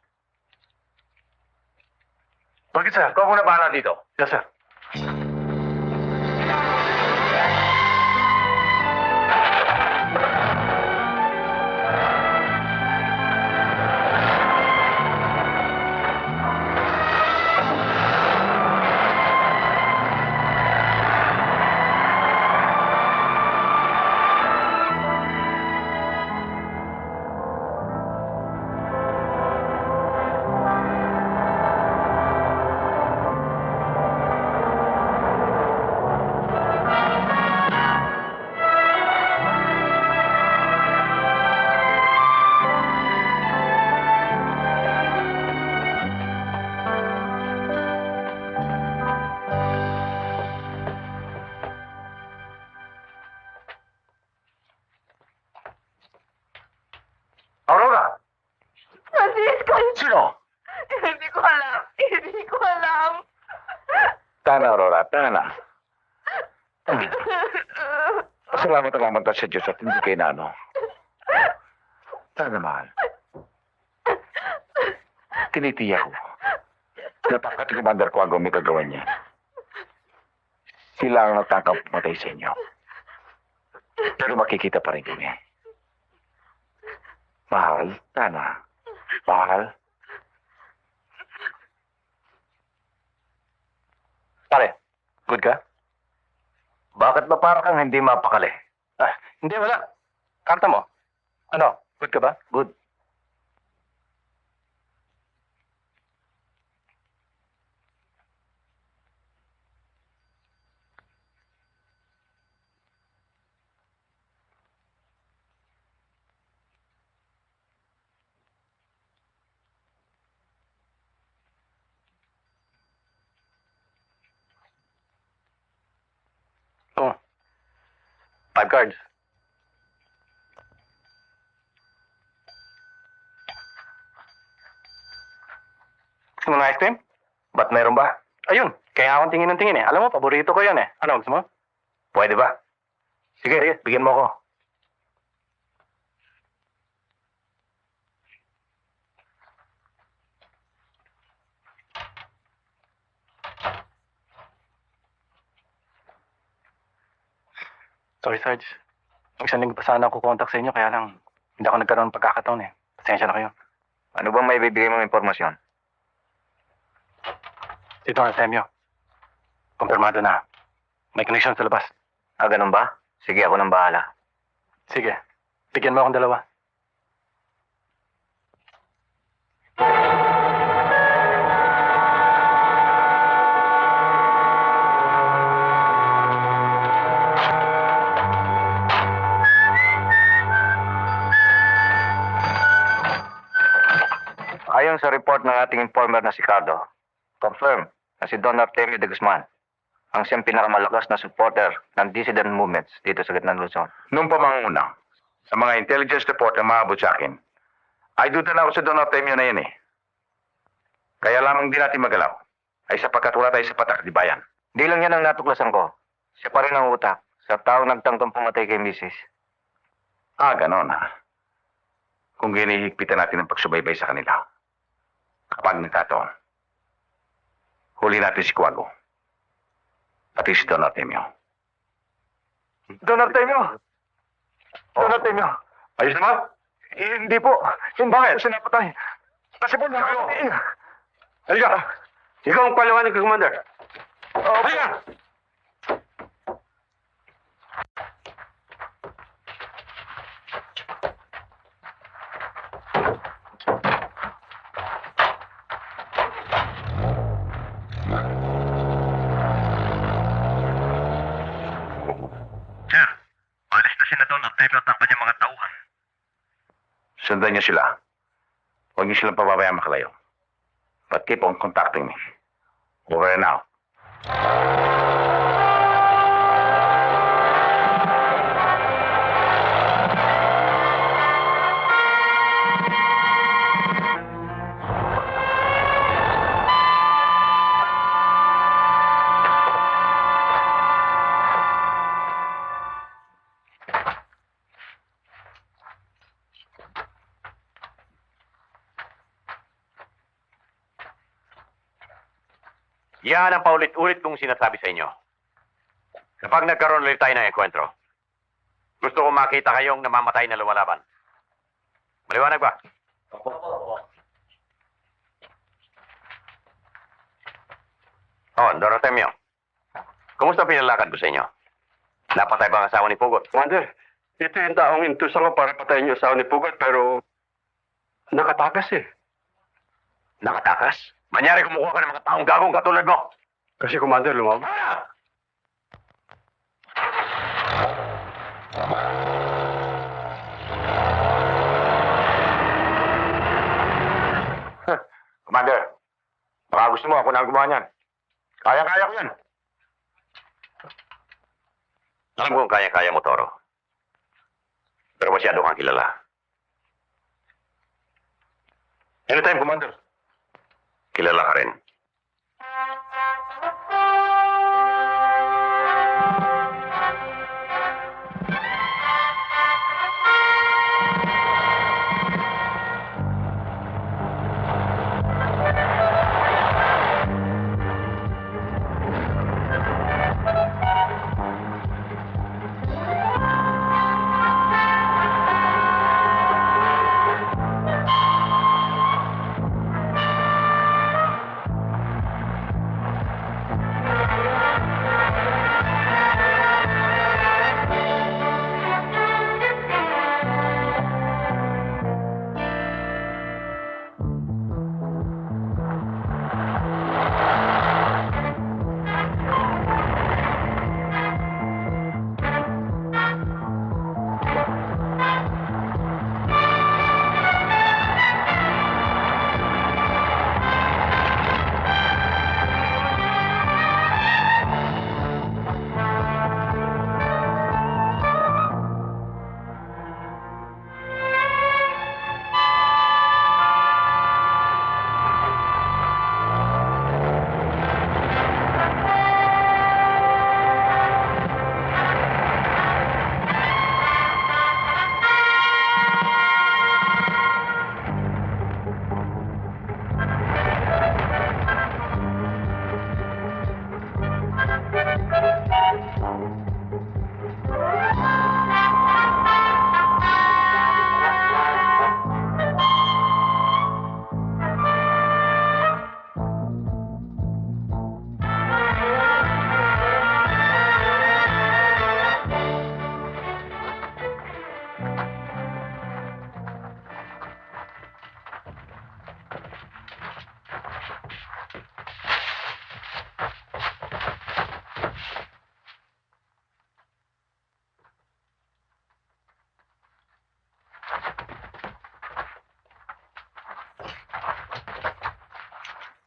Bakit, sir? Ikaw muna bahala dito. Yes, sir. Aurora! Francisco! Sino? Hindi ko alam. Hindi ko alam. Tana, Aurora, tana. Pasalamat ang naman sa Diyos at hindi kayo na ano. Tana, mahal. Tinitiyak ko. Napakat ni Commander Quago may kagawa niya. Sila ang natangkap pumatay sa inyo. Pero makikita pa rin kami. Mahal, Tana. Mahal. Pare, good ka? Bakit ba para kang hindi mapakali? Hindi, wala. Karta mo. Ano, good ka ba? Good. Oh. 5 cards. Gusto mo ng ice cream? Ba't meron ba? Ayun, kaya akong tingin ng tingin eh. Alam mo, paborito ko yan eh. Ano, gusto mo? Pwede ba? Sige, bigyan mo ako. Sorry, Sarge. Ang isang linggo pa sana ako contact sa inyo, kaya lang hindi ako nagkaroon ng pagkakataon eh. Pasensya na kayo. Ano bang may bibigay mong impormasyon? Dito ang Artemio. Kumpirmado na. May connection sa labas. Ah, ganun ba? Sige, ako nang bahala. Sige. Bigyan mo akong dalawa. Ayon sa report ng ating informer na si Cardo, confirm na si Don Artemio de Guzman ang siyang pinakamalakas na supporter ng dissident movements dito sa gitna ng Luzon. Nung pamanguna, sa mga intelligence report na maabot sa akin, ay duda na ako sa Don Artemio na yan eh. Kaya lamang di natin magalaw, ay sapagkat wala tayo sa patak di bayan. Di lang yan ang natuklasan ko. Siya pa rin ang utak sa taong nagtangkang pumatay kay Mrs. Ah, ganon ha. Kung ginihigpitan natin ang pagsubaybay sa kanila, kapag nagkataon, huli natin si Cuago. Pati si Don Artemio. Don Artemio! Don Artemio! Ayos naman? Hindi po. Hindi Bakit? po siya napatay. Kasi po Cuago! Halika! Ikaw ang paliwanag, Commander. Halika! Sir, alis na si na Don Artemio at ang kanyang mga tauhan. Sundan niyo sila. Huwag niyo silang pababayaan makalayo. But keep on contacting me. Over and out. Yan ang paulit-ulit kong sinasabi sa inyo. Kapag nagkaroon ulit tayo ng enkwentro, gusto ko makita kayong namamatay na lumalaban. Maliwanag ba? Oh, Don Artemio. Kumusta pinalakad ko sa inyo? Napatay ba ang asawa ni Pugot? Commander, ito yung taong intusan ko para patayin yung asawa ni Pugot, pero nakatakas eh. Nakatakas? Manyari kumukuha ka ng mga taong gagong katulad mo. Kasi Commander, lumabas. Commander, baka gusto mo ako na ang gumawa niyan. Kaya-kaya ko yan. Alam ko kung kaya-kaya mo, Toro. Pero masyado kang kilala. Anytime, Commander. Kilala ka rin.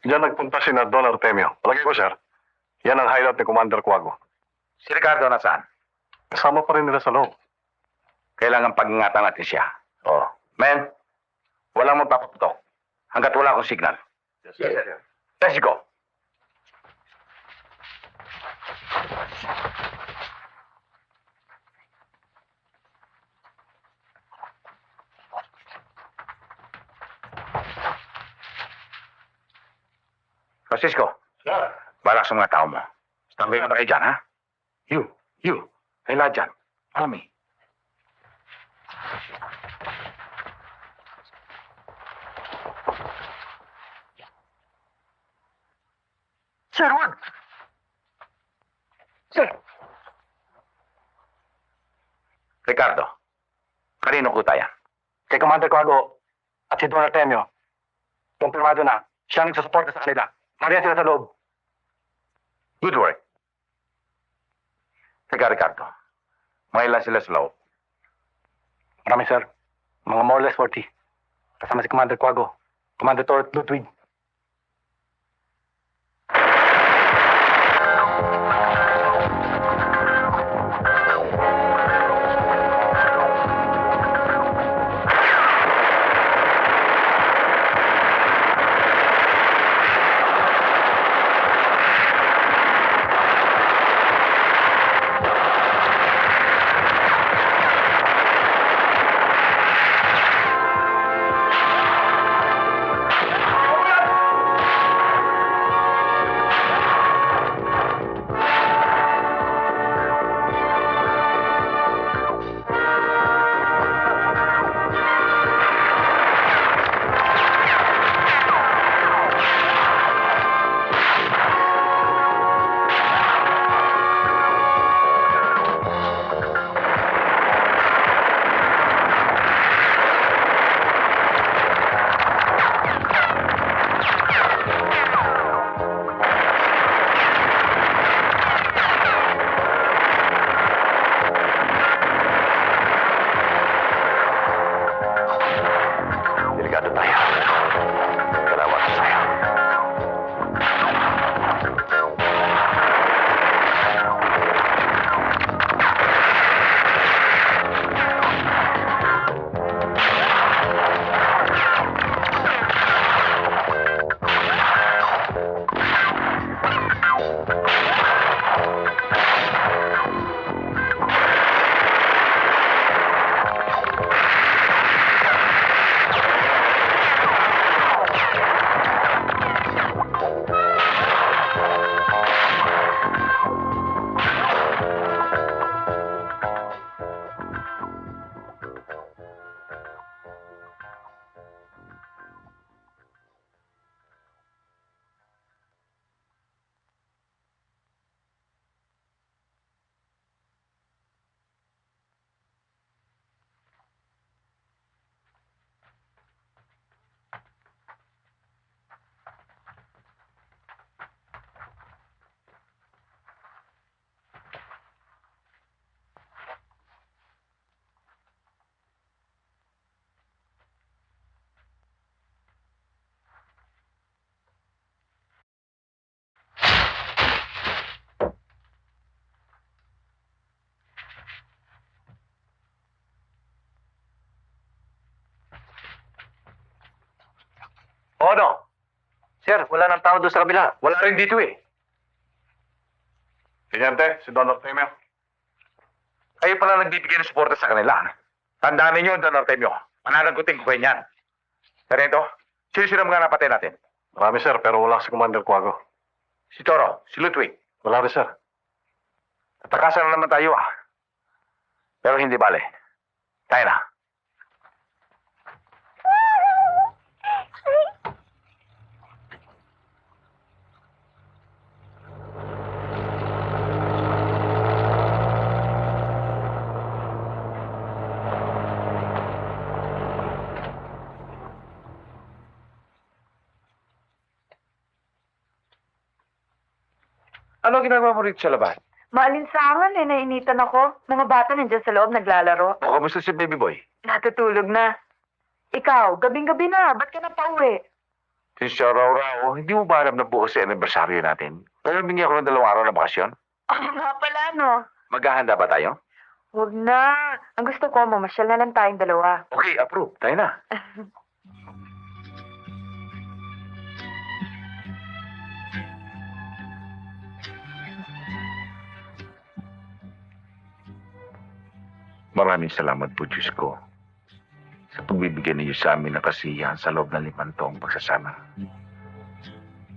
Diyan nagpunta si Don Artemio. Palagay ko, sir, yan ang hideout ni Commander Cuago. Si Ricardo nasaan? Kasama pa rin nila sa loob. Kailangan pag-ingatan natin siya. Oh. Men, walang magpapaputok hanggat wala akong signal. Yes, sir. Let's go. Francisco, balak sa mga tao mo. Standby ka na kayo dyan, ha? You, kaila dyan. Follow me. Sir, wag! Sir! Ricardo, kanino ko tayo? Kay Commander Cuago at si Don Artemio. Kumpirmado na. Siya ang nagsusuporta sa kanila. Mariyan sila sa loob. Good work. Teka, Ricardo. Mga ilan sila sa loob? Marami, sir. Mga more or less 40. Kasama si Commander Cuago, Commander Tort Ludwig. Oo, no. Sir, wala nang tao doon sa kabila. Wala rin dito eh. Teniente, si Don Artemio. Kayo pala nagbibigay ng suporta sa kanila. Tandaan ninyo, Don Artemio. Mananagutin ko kayo niyan. Pero ito, sino mga napatay natin? Marami, sir, pero wala si Commander Cuago. Si Toro, si Ludwig. Wala rin, sir. Tatakasan na naman tayo ah. Pero hindi bale. Tayo na. Ano ginagawa mo rito sa labas? Maalinsangan eh, nainitan ako. Mga bata nandiyan sa loob naglalaro. O, kamusta si baby boy? Natutulog na. Ikaw, gabing-gabi na. Ba't ka na pauwi? Si Aurora, hindi mo ba alam na buo sa anibersaryo natin? Pero humingi ako ng 2 araw na bakasyon. Oo nga pala, no? Maghahanda ba tayo? Huwag na. Ang gusto ko, mamasyal na lang tayong dalawa. Okay, approve. Tayo na. Maraming salamat po, Diyos ko, sa pagbibigyan niyo sa amin ng kasiyahan sa loob ng 5 taong pagsasama.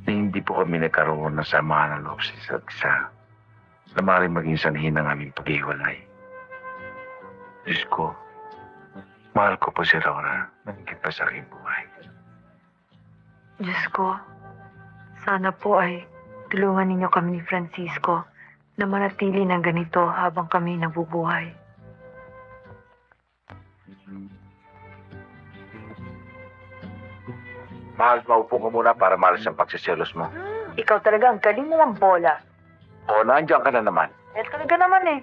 Na hindi po kami nagkaroon ng samahan ng loob sa isa't isa na maaaring maging sanhin ng aming paghiwalay. Diyos ko, mahal ko po si Rora ng higit pa sa aking buhay. Diyos ko, sana po ay tulungan ninyo kami ni Francisco na manatili ng ganito habang kami nabubuhay. Mahal, maupo ko muna para malas ang pagsiselos mo. Ikaw talaga, ang galing mo ang bola. O, nandiyan ka na naman. Talaga naman eh.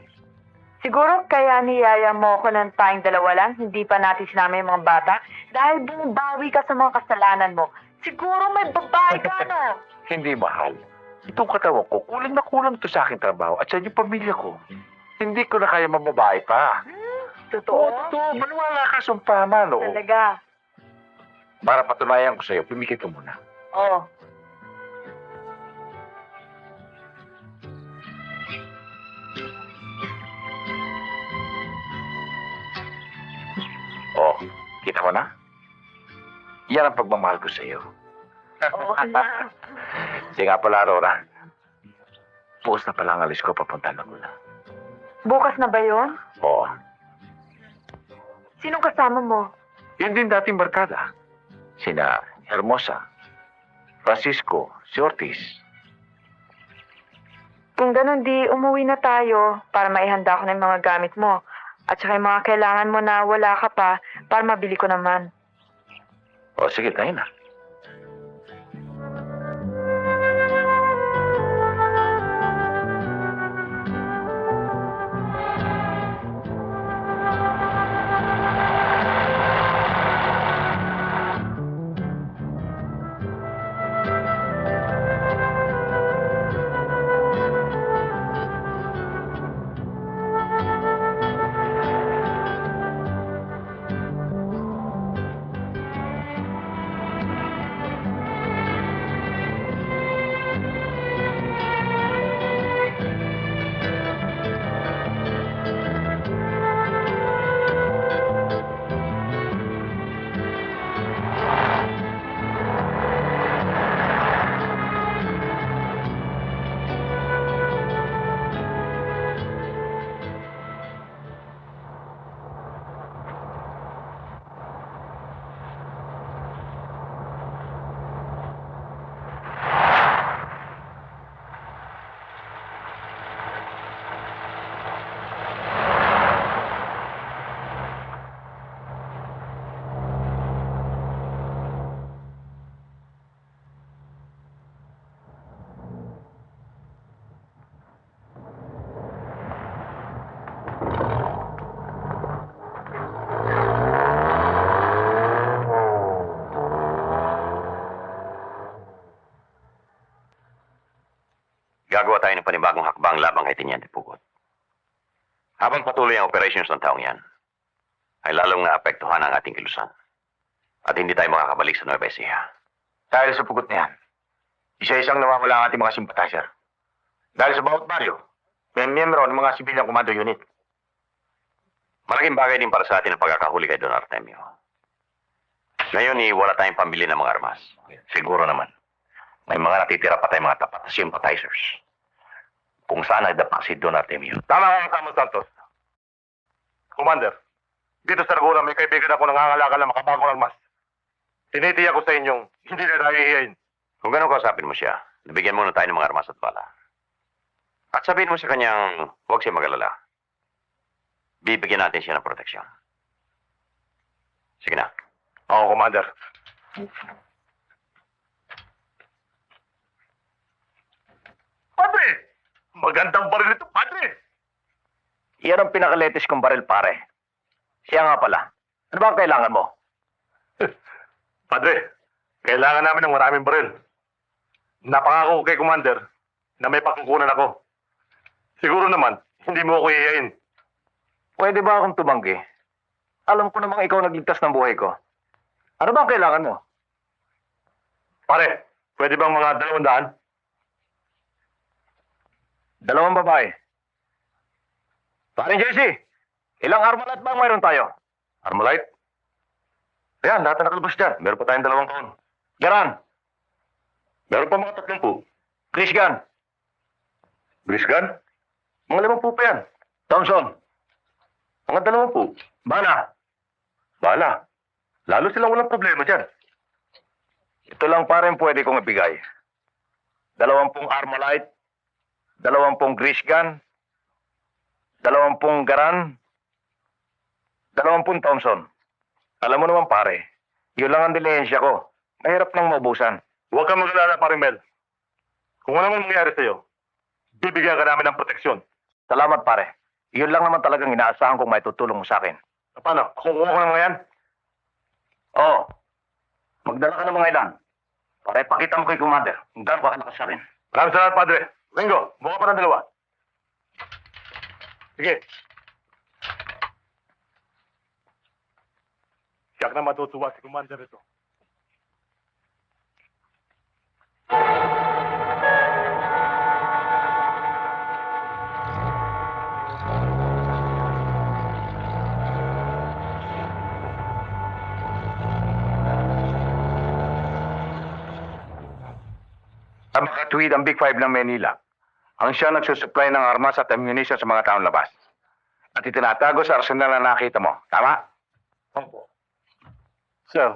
Siguro kaya niyaya mo ako ng tayong 2 lang, hindi pa natin sinama yung mga bata, dahil bumabawi ka sa mga kasalanan mo. Siguro may babae ka, no? Hindi, mahal. Itong katawan ko, kulang na kulang to sa aking trabaho at sa yung pamilya ko. Hindi ko na kaya mababae pa. Totoo? Oo, maniwala ka sumpaman, oo. Talaga. Para patunayan ko sa'yo, pumikit ka muna. Oo. Oh, kita mo na? Yan ang pagmamahal ko sa'yo. Oo na. Sige nga pala, Aurora. Bukas na pala ang alis ko papunta na muna. Bukas na ba yun? Oo. Sinong kasama mo? Yun din dating barkada. Sina Hermosa, Francisco, si Ortiz. Kung ganun, di umuwi na tayo para maihanda ko na yung mga gamit mo. At saka yung mga kailangan mo na wala ka pa para mabili ko naman. O sige, tayo na. Gagawa tayo ng panibagong hakbang labang kay Teniente Pugot. Habang patuloy ang operations ng taong yan, ay lalong naapektuhan ang ating kilusan. At hindi tayo makakabalik sa Nueva Ecija. Dahil sa pugot na yan, isa-isang nawawala ang ating mga sympathizer. Dahil sa bawat baryo, may miyembro ng mga sibilyang komando unit. Malaking bagay din para sa atin ang pagkakahuli kay Don Artemio. Ngayon, wala tayong pambili ng mga armas. Siguro naman. May mga natitira pa tayong mga tapat na sympathizers. Kung saan nagdapak si Don Artemio. Tama ang Samuel Santos. Commander, dito sa Raguna may kaibigan ako nangangalakal na makabagong armas. Tinitiyak ko sa inyong hindi na tayo hihiyain. Kung gano'n kausapin mo siya, nabigyan mo na tayo ng mga armas at bala. At sabihin mo sa kanyang huwag siya mag-alala. Bibigyan natin siya ng proteksyon. Sige na. Oo, Commander. Padre! Magandang baril ito, Padre! Yan ang pinakaletis kong baril, pare. Siya nga pala. Ano ba ang kailangan mo? Padre, Kailangan namin ng maraming baril. Napangako ko kay Commander na may pagkukunan ako. Siguro naman, hindi mo ako iiyain. Pwede ba akong tumanggi? Alam ko namang ikaw nagligtas ng buhay ko. Ano ba ang kailangan mo? Pare, pwede bang mga 200? 2 babae. Paring Jesse, ilang armalite ba ang mayroon tayo? Armalite? Ayan, lahat na nakalabas dyan. Meron pa tayong 2 taon. Garan, Meron pa mga 30. Chris Gunn, Brisgan? Mga 50 pa yan. Thompson, Mga 20. Bana. Bala. Lalo silang walang problema dyan. Ito lang pa rin pwede kong ibigay. 20 armalite, 20 grease gun, 20 garan, 20 Thompson. Alam mo naman pare, yun lang ang dilihensya ko. Mahirap nang maubusan. Huwag kang mag-alala, paring Mel. Kung ano man mangyari sa'yo, bibigyan ka namin ng proteksyon. Salamat pare. Yun lang naman talagang inaasahan kong may tutulong mo sa akin. Paano? Kukuha ko ng mga yan? Oo. Magdala ka ng mga ilan. Para ipakita mo kay Commander kung gaano ka kalakas sa akin. Maraming salamat, Padre. Ringo, buka pa ng 2. Sige. Siyak na matutuwa si Commander ito. Sa makatuwid ang Big Five ng Manila, ang siya nagsusupply ng armas at ammunition sa mga taong labas. At itinatago sa arsenal na nakita mo. Tama? Opo. Sir,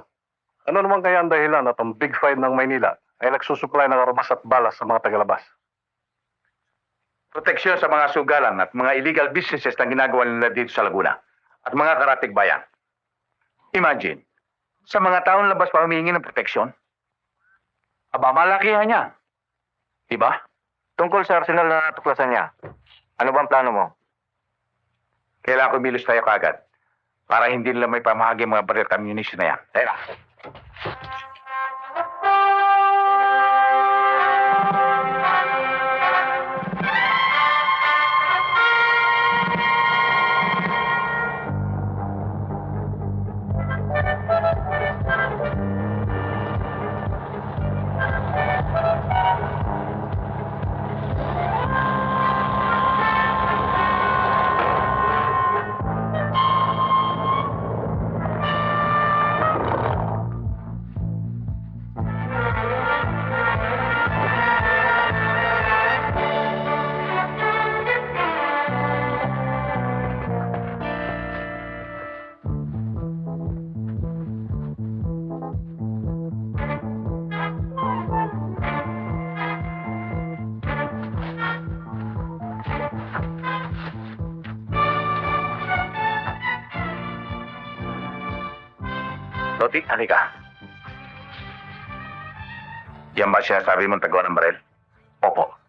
ano naman kaya ang dahilan at ang Big Five ng Maynila ay nagsusupply ng armas at balas sa mga tagalabas? Proteksyon sa mga sugalan at mga illegal businesses na ginagawa nila dito sa Laguna at mga karatig bayan. Imagine, sa mga taong labas pa humihingi ng proteksyon. Aba, malakihan niya. Diba? Tungkol sa arsenal na natuklasan niya, ano bang plano mo? Kailangan kumilos tayo kagad para hindi nila may pamahagi mga baril at ammunition na yan. Teka. Loti, halika. Yan ba sinasabi mong tagawa ng baril? Opo.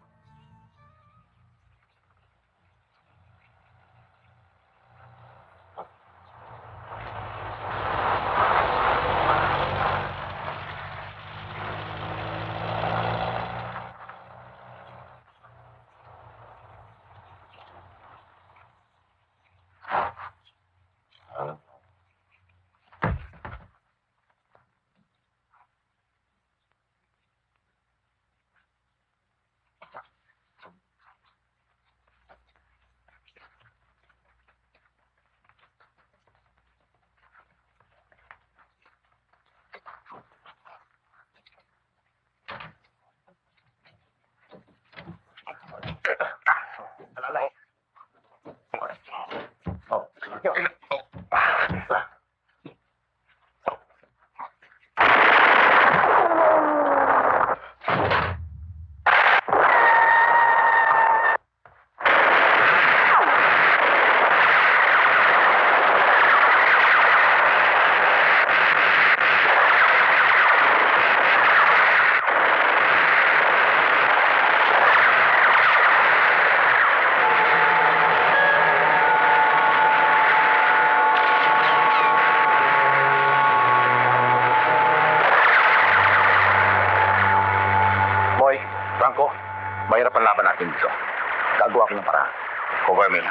Mahirap ang laban natin dito. Gagawa ko ng paraan. Cover me.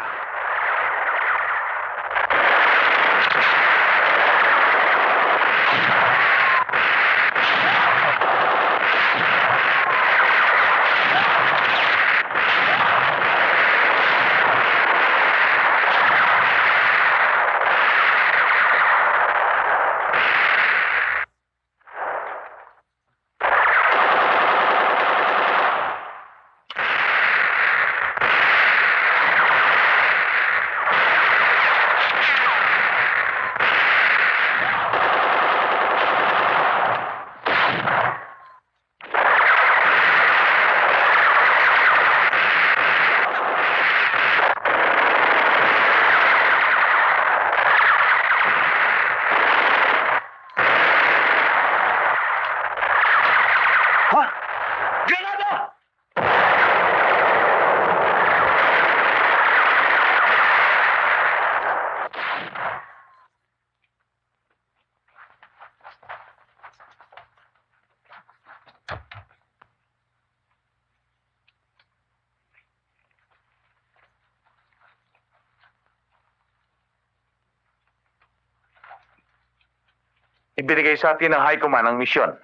Ibinigay sa atin ng High Command ang misyon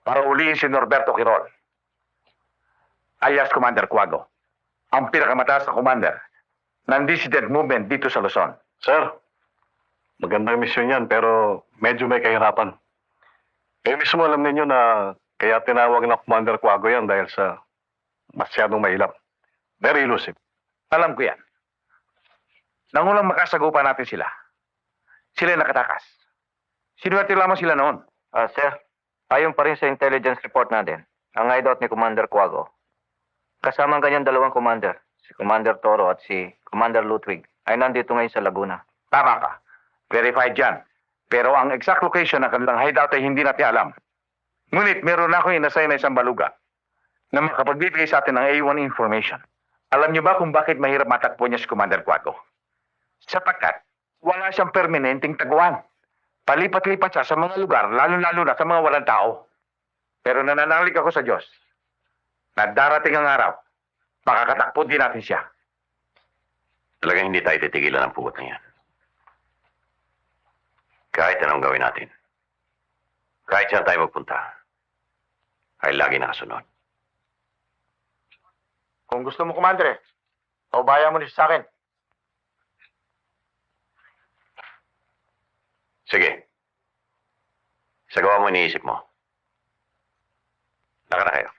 para ulihin si Norberto Quirol, alias Commander Cuago, ang pinakamataas na commander ng dissident movement dito sa Luzon. Sir, magandang misyon yan pero medyo may kahirapan. Kayo mismo alam ninyo na kaya tinawag na Commander Cuago yan dahil sa masyadong mahilap. Very elusive. Alam ko yan. Nangulang makasagupa natin sila. Sila nakatakas. Sinuwerte lamang sila noon. Sir, ayon pa rin sa intelligence report natin, ang hideout ni Commander Cuago. Kasama ang kanyang dalawang commander, si Commander Toro at si Commander Ludwig, ay nandito ngayon sa Laguna. Tama ka. Verified yan. Pero ang exact location ng kanilang hideout ay hindi natin alam. Ngunit meron na akong inassign na isang baluga na makapagbibigay sa atin ng A1 information. Alam niyo ba kung bakit mahirap matakpo niya si Commander Cuago? Sapagkat wala siyang permanenteng taguan. Palipat-lipat siya sa mga lugar, lalo-lalo na sa mga walang tao. Pero nananalig ako sa Diyos na darating ang araw, makakatakpo din natin siya. Talagang hindi tayo titigilan ng pugot na yan. Kahit anong gawin natin, kahit saan tayo magpunta, ay lagi nakasunod. Kung gusto mo, Commander, paubaya mo niya sa akin. Sige. Sagawa mo iniisip mo. Laka na kayo.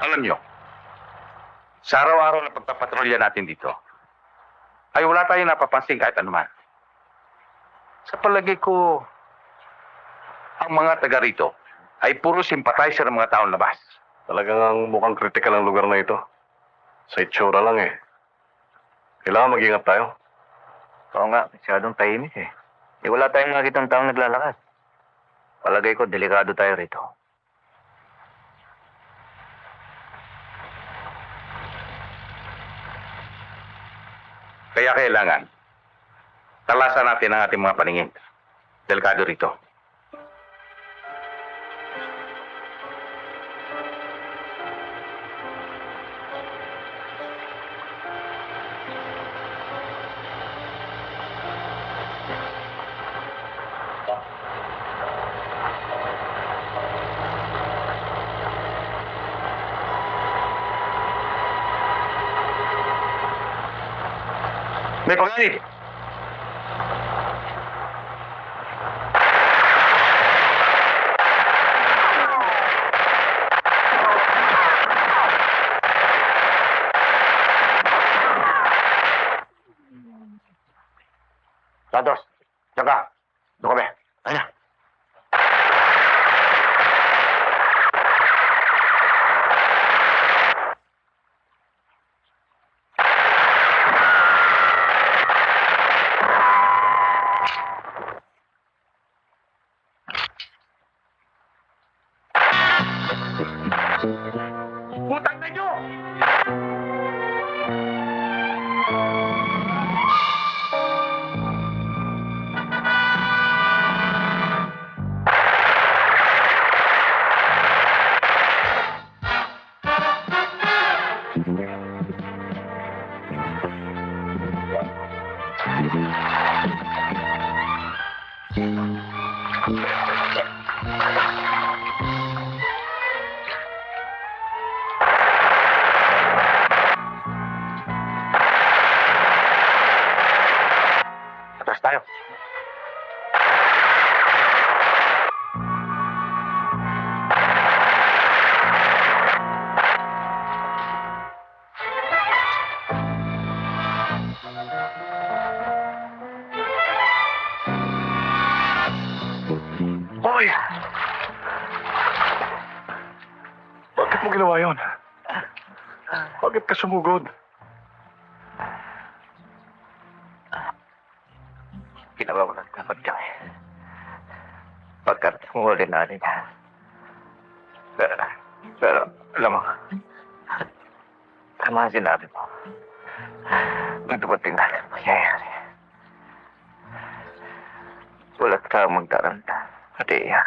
Alam niyo, sa araw-araw na pagpapatrolya natin dito, ay wala tayong napapansin kahit anuman. Sa palagay ko, ang mga taga rito ay puro sympathizer ng mga taong labas. Talagang ang mukhang critical ang lugar na ito. Sa itsura lang eh. Kailangan mag-ingat tayo. Oo nga, masyadong tahimik eh. Wala tayong nakitang taong naglalakad. Palagay ko, delikado tayo rito. Kaya kailangan, talasan natin ang ating mga paningin. Delikado rito. May panganib! Santos, diyan ka. Doon kami. Ayun na. Putang na nyo! Atras tayo. Boy! Bakit mo ginawa yun? Bakit ka sumugod? Ginawa ko lang dapat kami. Pagkat huli natin. Pero, alam mo, tama ang sinabi mo. Nung dumating natin ang mangyayari. Wala tayong magdaranta. At iya.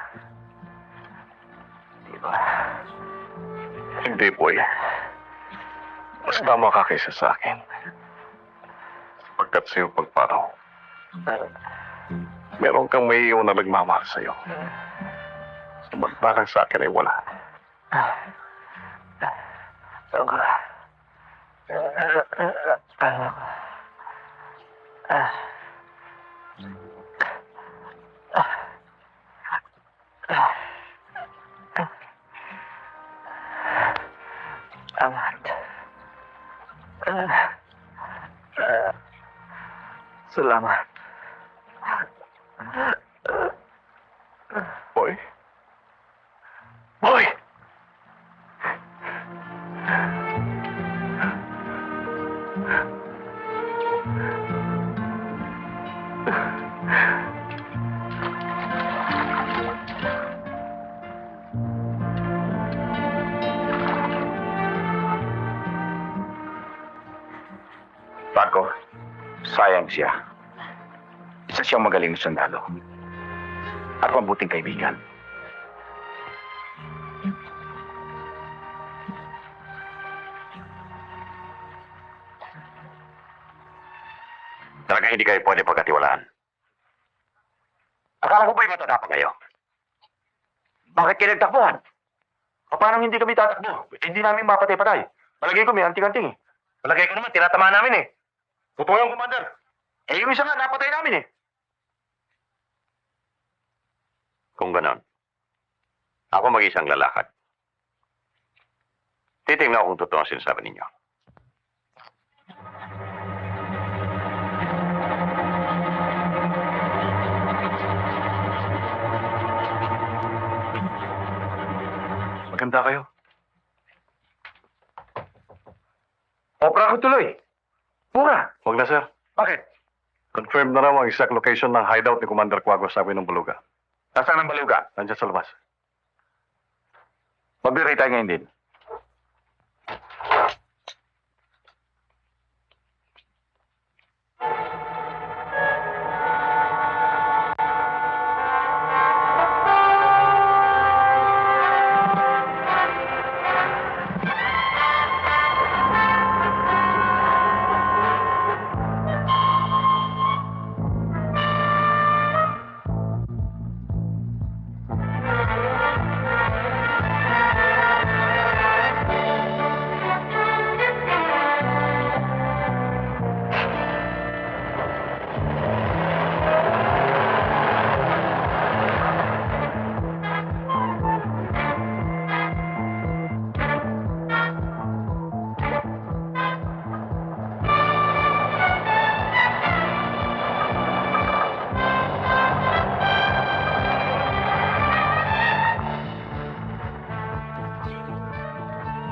Di ba? Hindi, boy. Mas tama ka kaysa sa akin. Pagkat sa'yo pagparaw. Meron kang may iwan na nagmamahal sa'yo. Samantalang sa akin ay wala. Saan ka? Amat. Salamat. Boy? Boy! Paco, sayang siya. Isa siyang magaling na sundalo. At mabuting kaibigan. Talaga hindi kayo pwede pagkatiwalaan. Akala ko ba'y matatapak kayo? Bakit kayo nagtakbuhan? Paano hindi kami tatakbo? Hindi namin mapatay-patay. Malagay ko may anting-anting eh. Malagay ko naman, tinatamaan namin eh. Totoo yung commander. Eh, yung isa nga, napatay namin eh. Kung ganon, ako mag-isang lalakad. Titingnan ko kung totoo ang sinasabi ninyo. Maganda kayo. Opera ko tuloy. Pura. Huwag na, sir. Bakit? Confirm na raw ang exact location ng hideout ni Commander Cuago sa amin ng Buluga. Nasaan ang baluga? Nandiyan sa labas. Magbiray tayo ngayon din.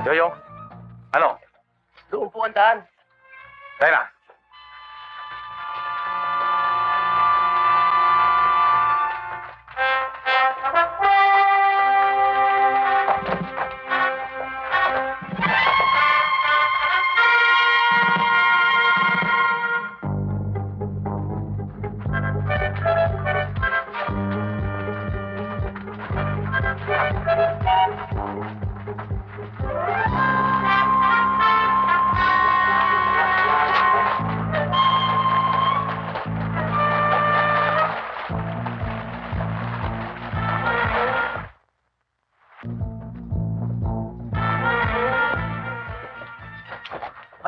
Yoyo? Ano? Doon po ang daan. Tayo na.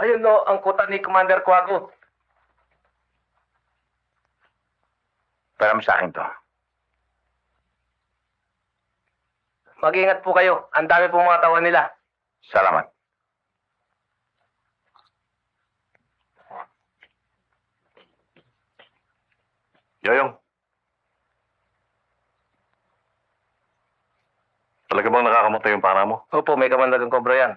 Ayun no, ang kuta ni Commander Quago. Param sa akin to. Mag-ingat po kayo. Ang dami pong mga tawan nila. Salamat. Yoyong. Talaga bang nakakamatay yung pana mo? Opo, may kamandagang kobra yan.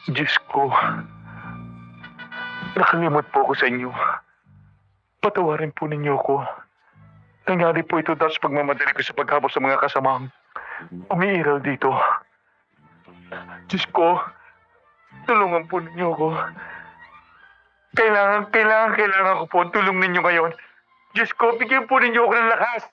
Diyos ko, nakalimot po ako sa inyo. Patawarin po ninyo ako. Nangyari po ito dahil sa pagmamadali ko sa paghabol sa mga kasamang umiiral dito. Diyos ko, tulungan po ninyo ako. Kailangan ko po ang tulong ninyo ngayon. Diyos ko, bigyan po ninyo ako ng lakas.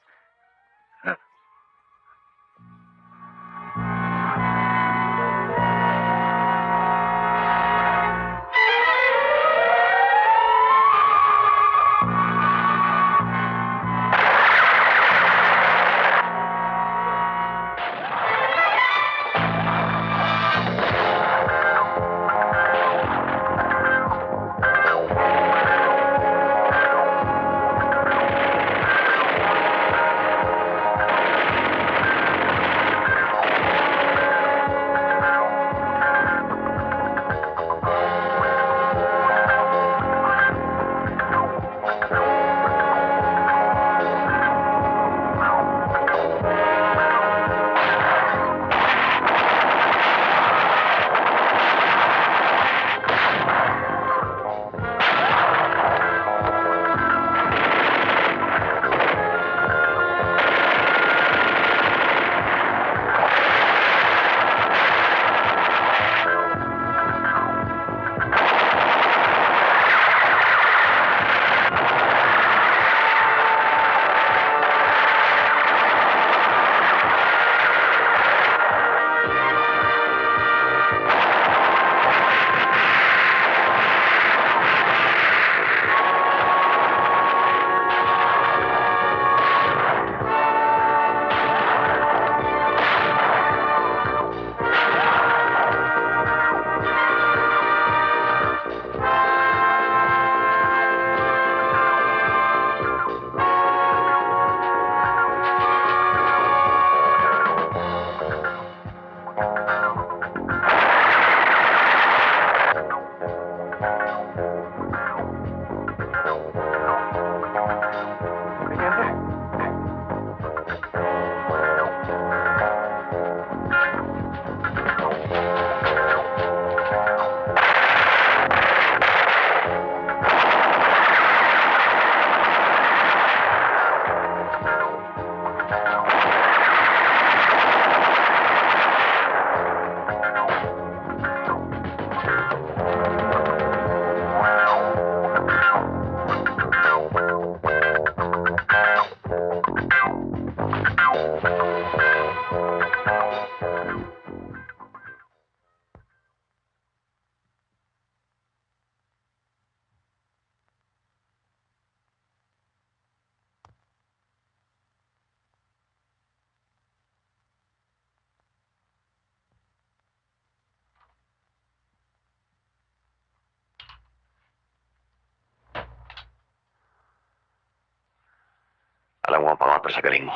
Alam mo ang pangato sa galing mo.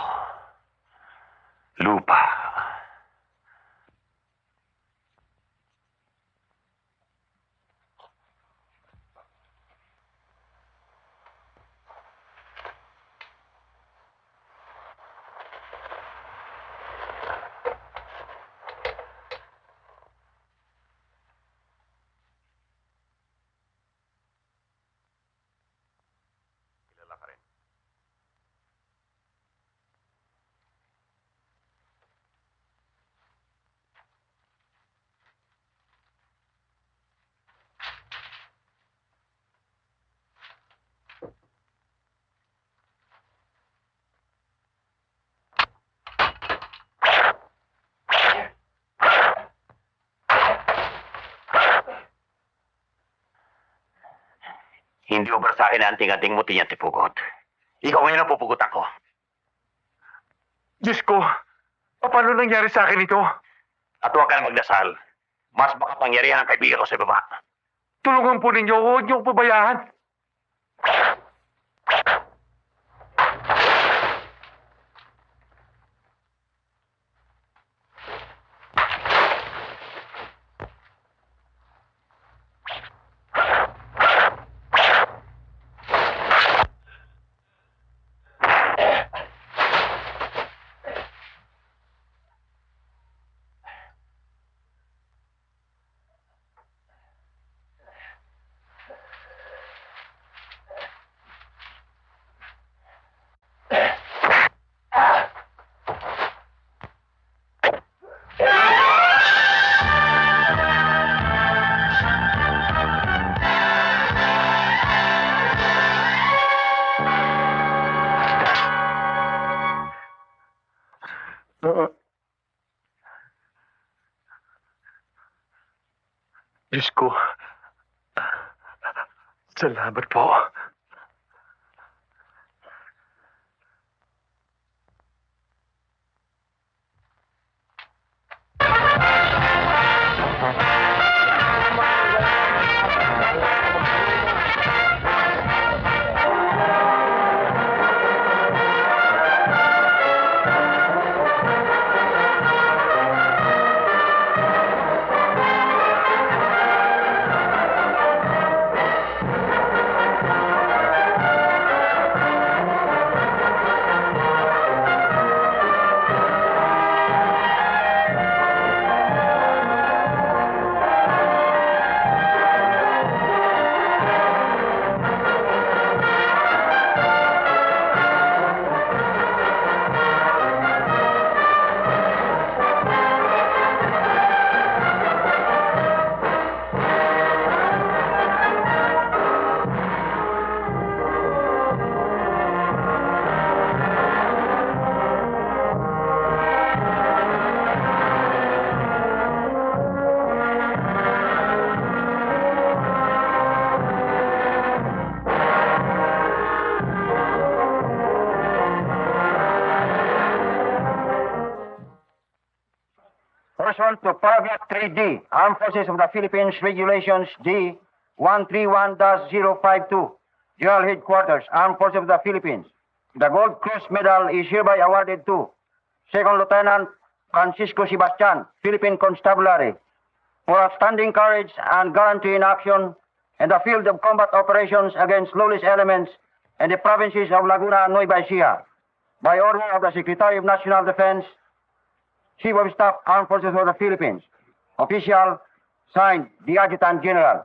Lupa. Hindi obra sa akin na anting-anting mo, Tiniente Pugot. Ikaw ngayon ang pupugot ako. Diyos ko, paano nangyari sa akin ito? At huwag ka na magdasal. Mas makapangyarihan ang kaibigan ko sa baba. Tulungan po ninyo ako, huwag niyo akong pabayaan. Diyos ko, salamat po. Pursuant to paragraph 3D, Armed Forces of the Philippines Regulations D 131-052, General Headquarters, Armed Forces of the Philippines. The Gold Cross Medal is hereby awarded to Second Lieutenant Francisco Sebastian, Philippine Constabulary, for outstanding courage and gallantry in action in the field of combat operations against lawless elements in the provinces of Laguna and Nueva Ecija. By order of the Secretary of National Defense, Chief of Staff, Armed Forces of the Philippines. Official, signed, the Adjutant General.